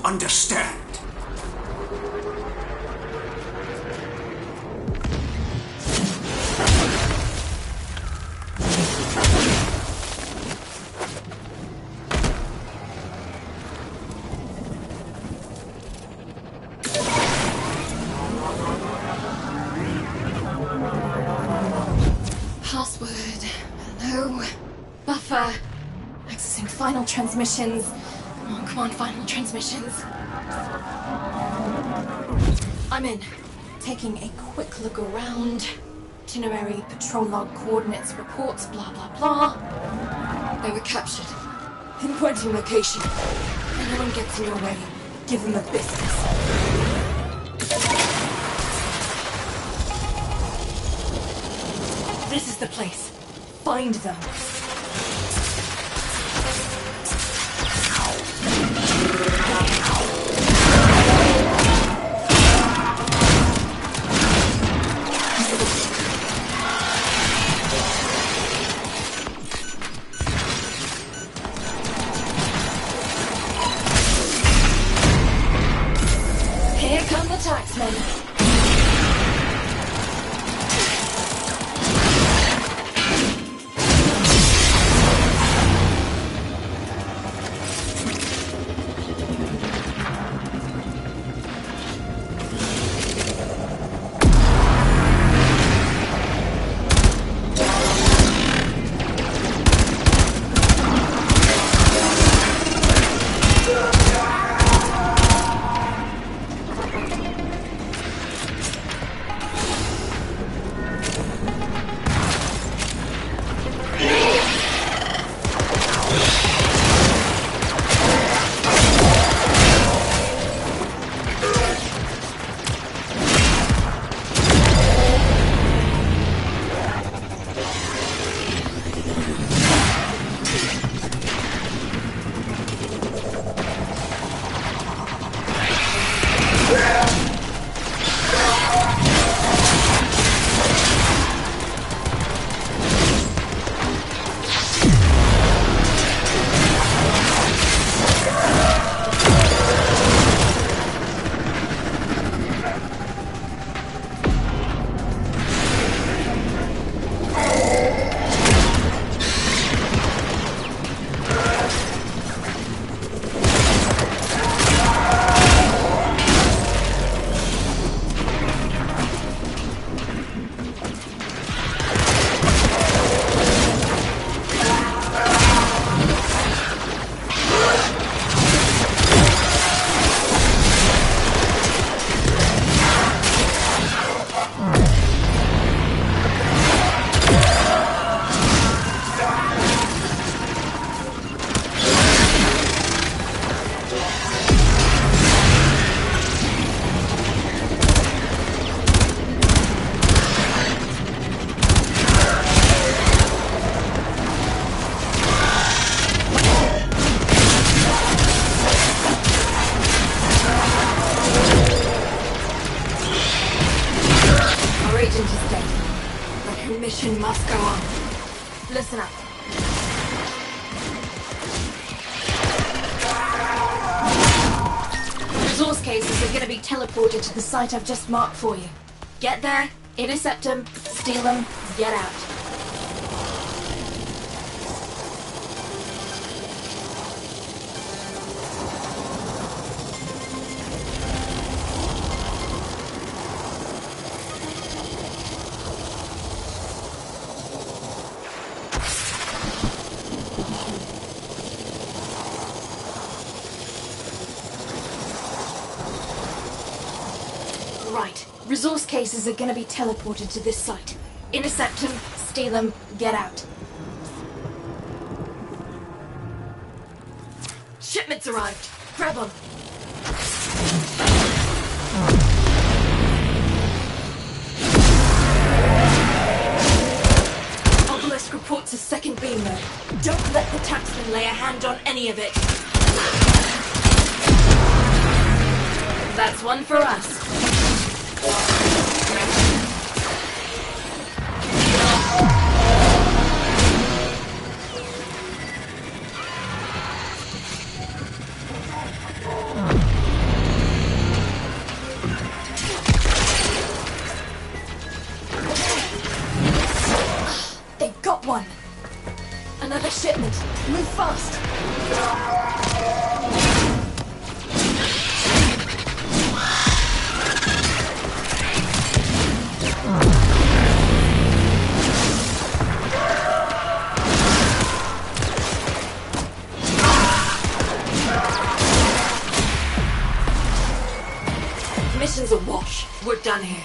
Understand? Password. Hello. Buffer. Accessing final transmissions. Oh, come on, final transmissions. I'm in. Taking a quick look around. Itinerary, patrol log, coordinates, reports, blah, blah, blah. They were captured. Pinpointing location. If anyone gets in your way, give them the business. This is the place. Find them. Here come the taxmen. mission must go on. Listen up. Resource cases are gonna be teleported to the site I've just marked for you. Get there, intercept them, steal them, get out. Right. Resource cases are gonna be teleported to this site. Intercept them, steal them, get out. Shipments arrived. Grab them. Obelisk reports a second beam load. Don't let the taxman lay a hand on any of it. That's one for us. They got one. Another shipment. Move fast. Mission's a wash. We're done here.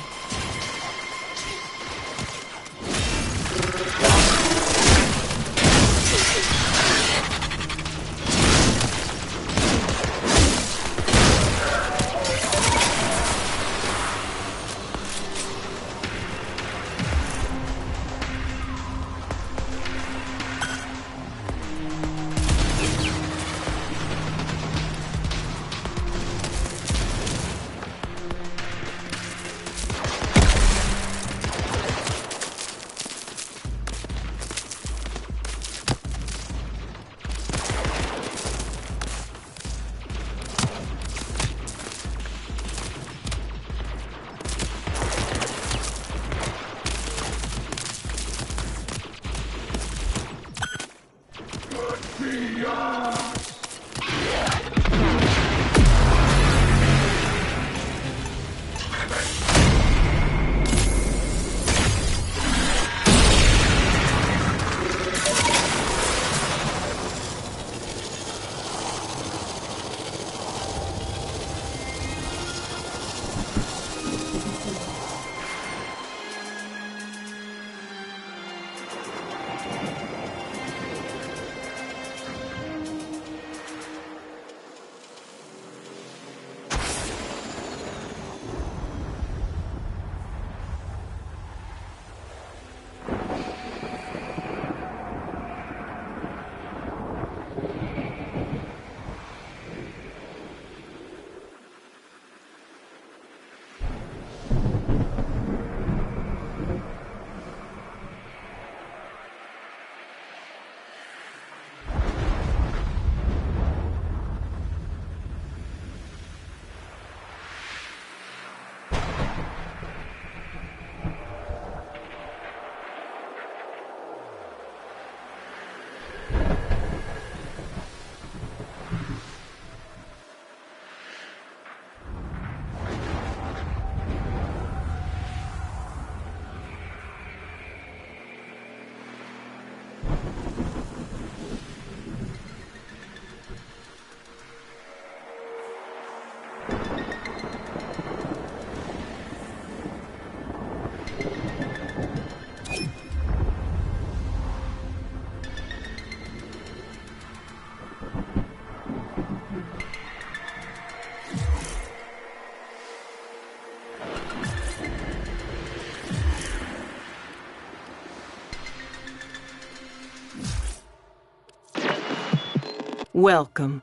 Welcome.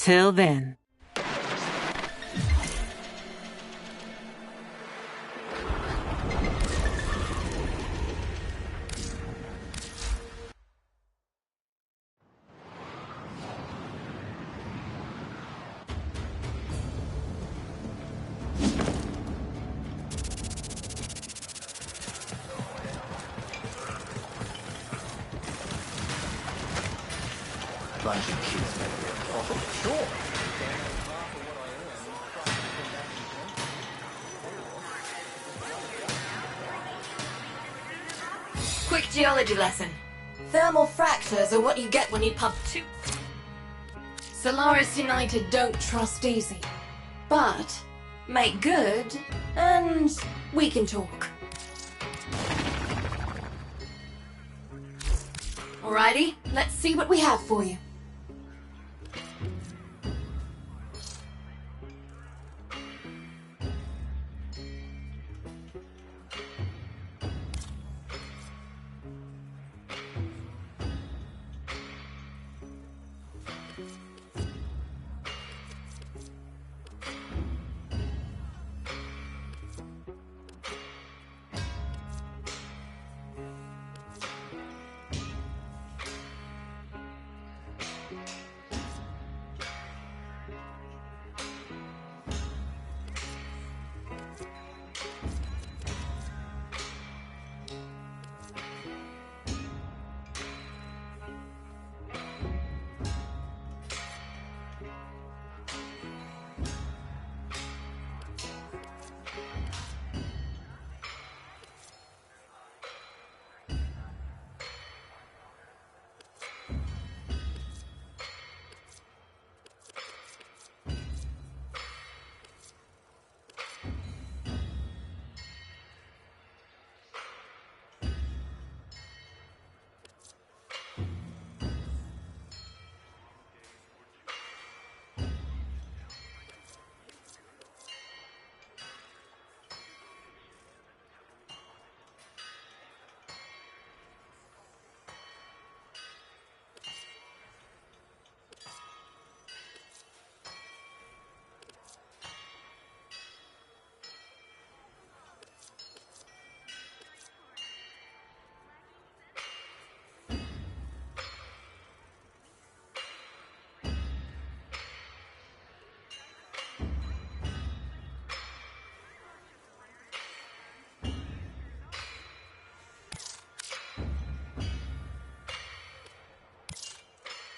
Till then. Bunch of kids make their profit, sure. Quick geology lesson. Thermal fractures are what you get when you pump two. Solaris United don't trust easy, but make good, and we can talk. Alrighty, let's see what we have for you.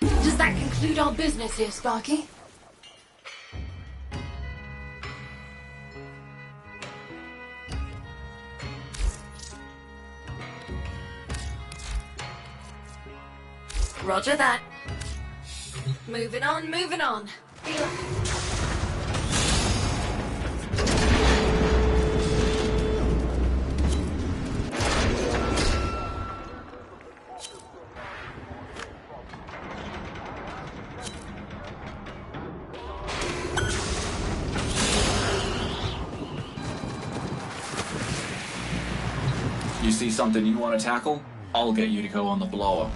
Does that conclude our business here, Sparky? Roger that. Moving on, moving on. You see something you want to tackle? I'll get you to go on the blower.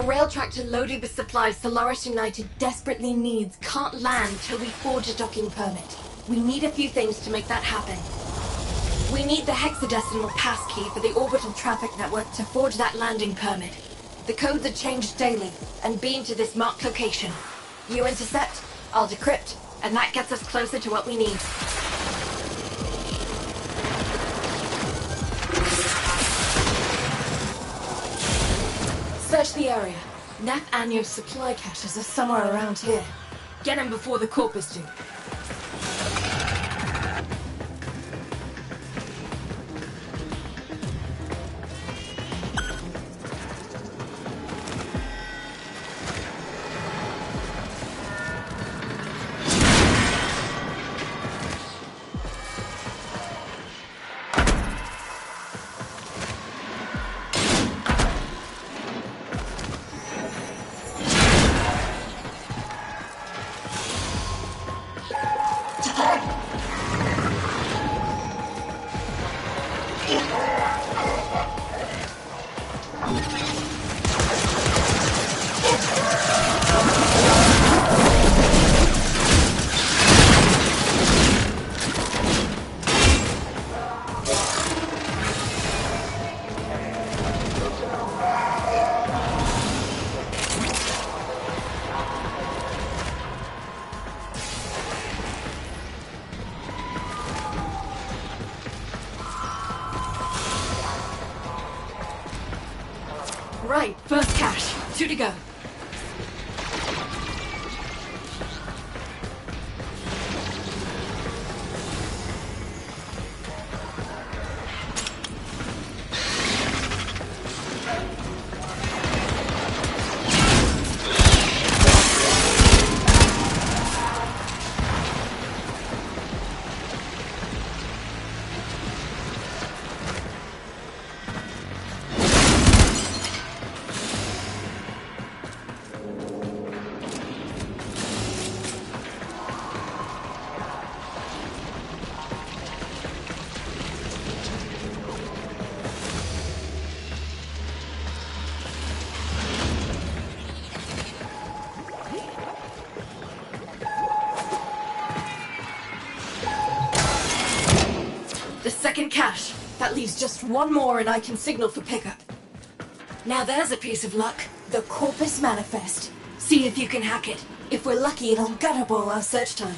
Our rail tractor loaded with supplies Solaris United desperately needs can't land till we forge a docking permit. We need a few things to make that happen. We need the hexadecimal passkey for the orbital traffic network to forge that landing permit. The codes are changed daily and beamed to this marked location. You intercept, I'll decrypt, and that gets us closer to what we need. Search the area. Naf Anyo's supply caches are somewhere around here. Get him before the Corpus do. Right, first cache. 2 to go. Second cache. That leaves just one more and I can signal for pickup. Now there's a piece of luck. The Corpus Manifest. See if you can hack it. If we're lucky, it'll gutterball our search time.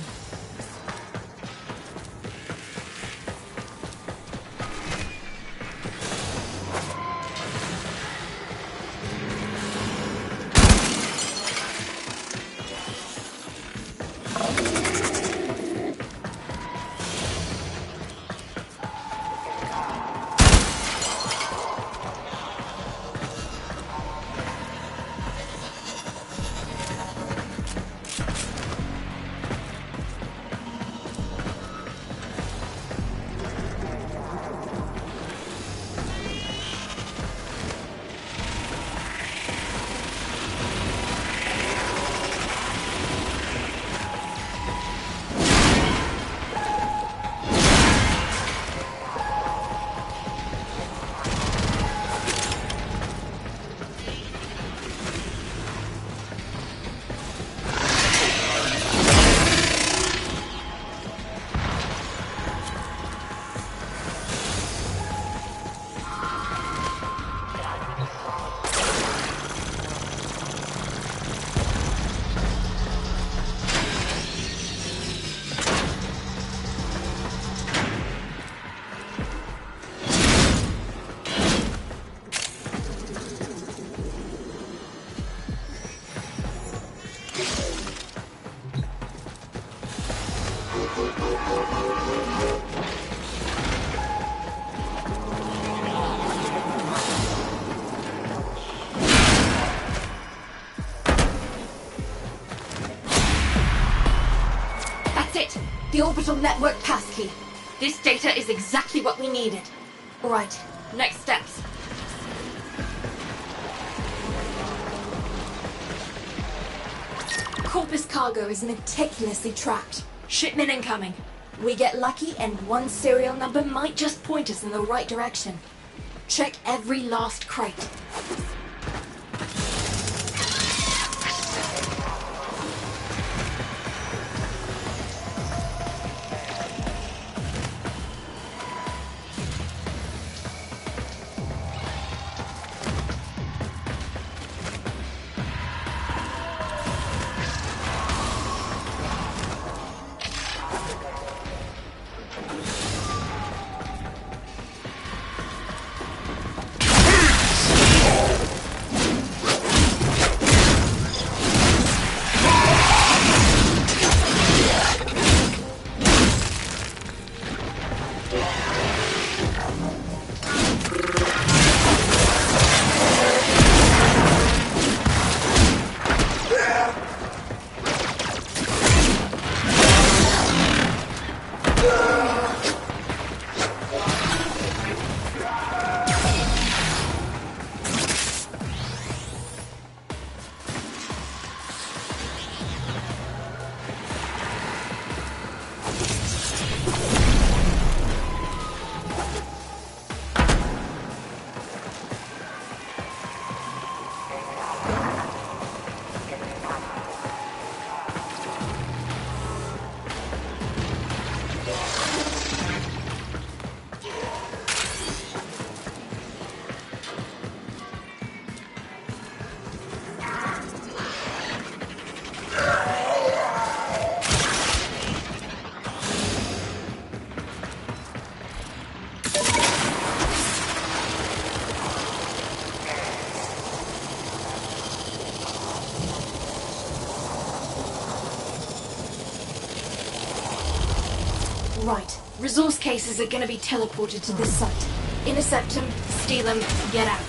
The orbital network passkey. This data is exactly what we needed. Right, next steps. Corpus cargo is meticulously tracked. Shipment incoming. We get lucky and one serial number might just point us in the right direction. Check every last crate. Right. Resource cases are gonna be teleported to this site. Intercept them, steal them, get out.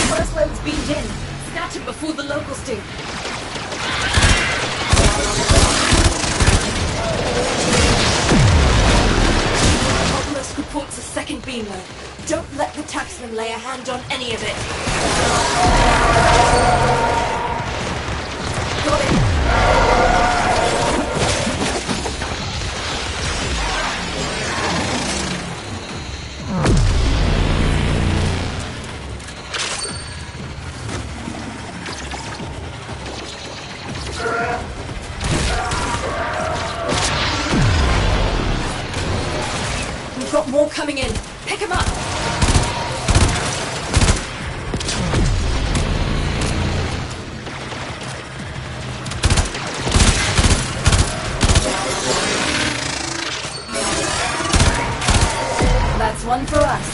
First load's beamed in. Snatch them before the locals do. Obelisk reports a second beam load. Don't let the taxman lay a hand on any of it. Got it. We've got more coming in. Pick 'em up. That's one for us.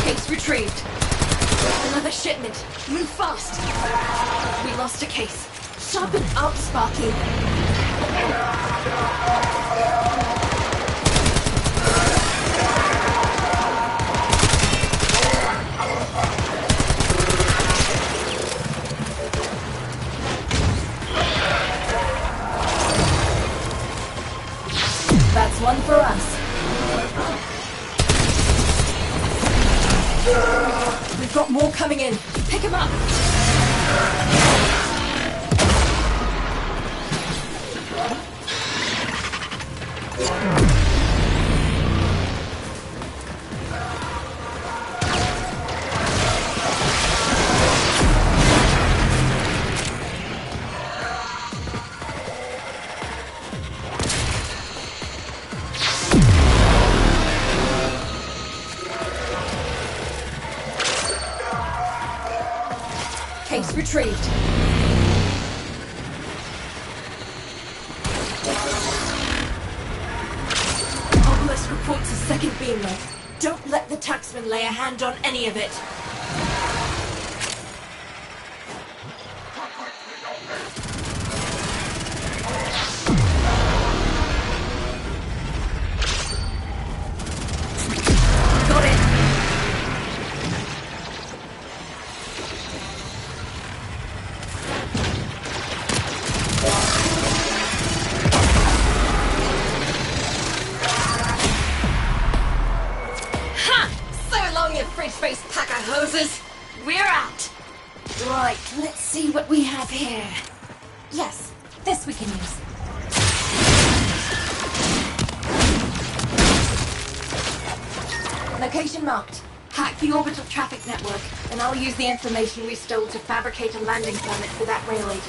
Case retrieved. Another shipment. Move fast. We lost a case. Sharpen up, Sparky. That's one for us. We've got more coming in. Pick 'em up. Case retrieved. Obelisk reports a second beam load. Don't let the taxman lay a hand on any of it. Got it. Ha! So long, you fridge-faced pack of hoses. We're out. Right, let's see what we have here. Yes, this we can use. Location marked. Hack the orbital traffic network, and I'll use the information we stole to fabricate a landing permit for that rail agent.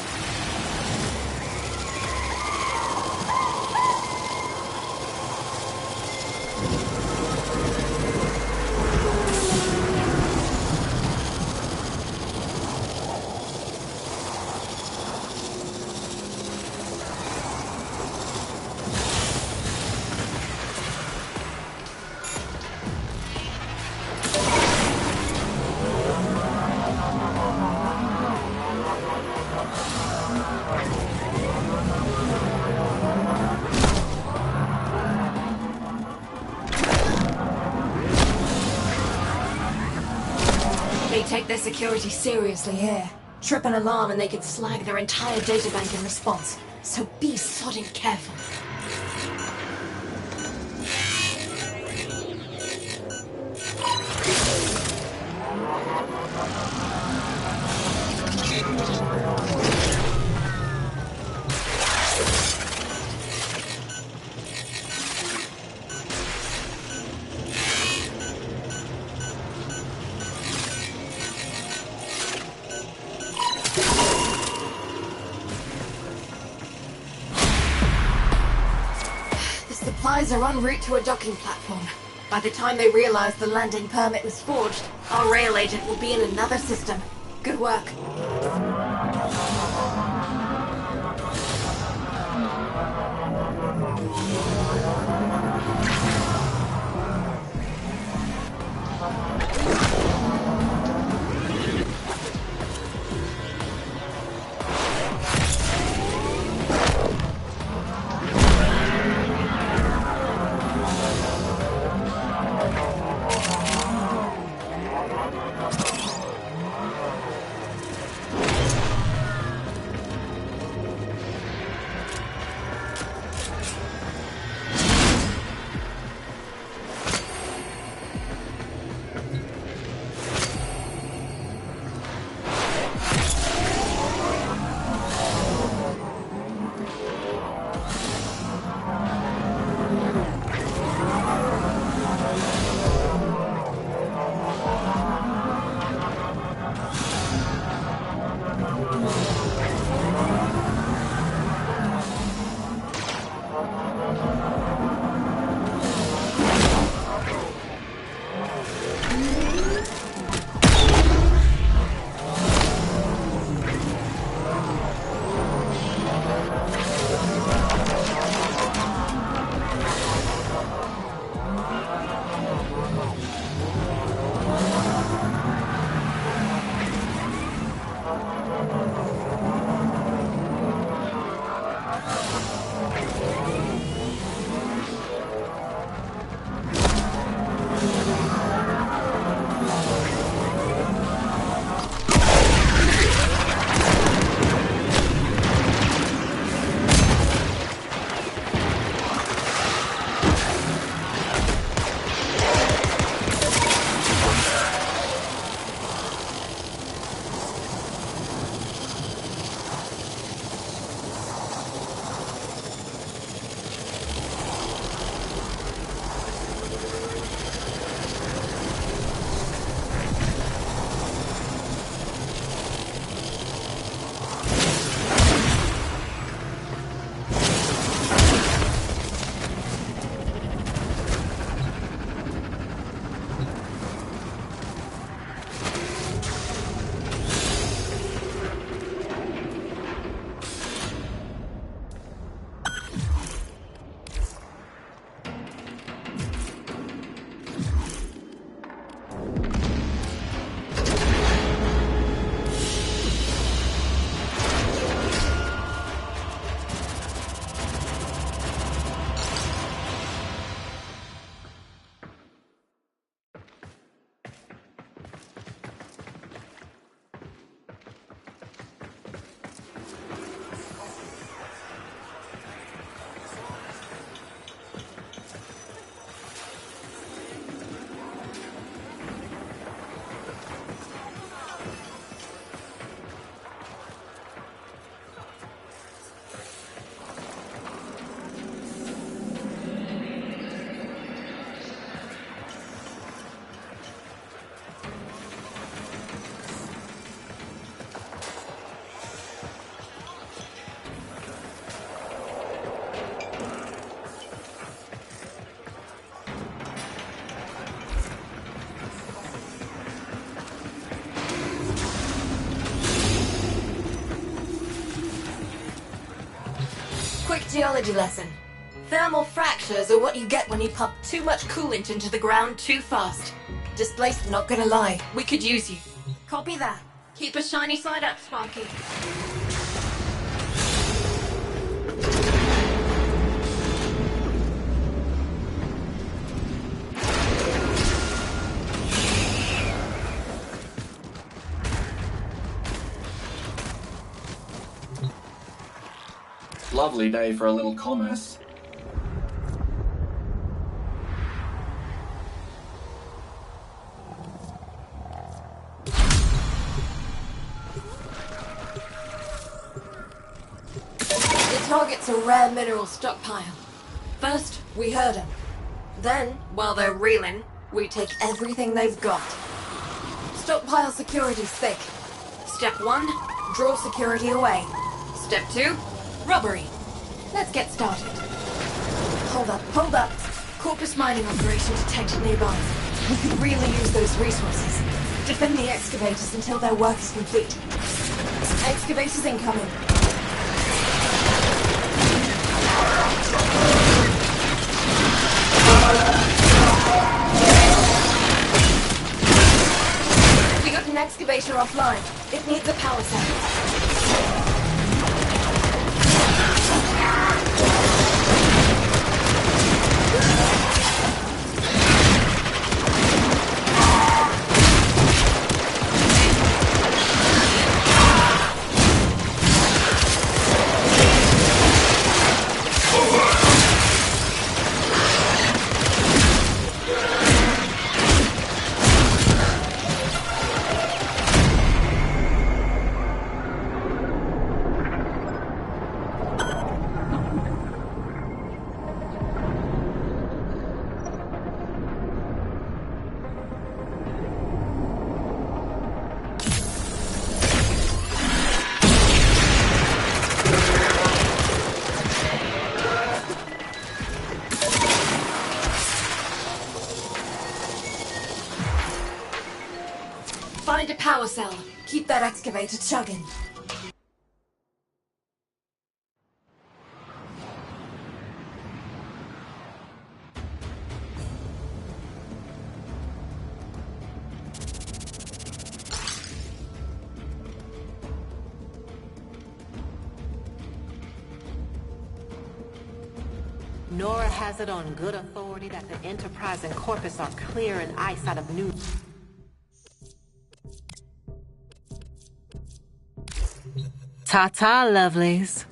They take their security seriously here. Trip an alarm and they could slag their entire databank in response. So be sodding careful. The supplies are en route to a docking platform. By the time they realize the landing permit was forged, our rail agent will be in another system. Good work. Quick geology lesson. Thermal fractures are what you get when you pump too much coolant into the ground too fast. Displaced, not gonna lie, we could use you. Copy that. Keep a shiny side up, Sparky. Lovely day for a little commerce. The target's a rare mineral stockpile. First, we herd them. Then, while they're reeling, we take everything they've got. Stockpile security's thick. Step 1, draw security away. Step 2, robbery. Let's get started. Hold up, hold up. Corpus mining operation detected nearby. We could really use those resources. Defend the excavators until their work is complete. Excavators incoming. We got an excavator offline. It needs a power cell. Find a power cell. Keep that excavator chugging. Nora has it on good authority that the Enterprise and Corpus are clear in eyesight of New... Ta-ta, lovelies.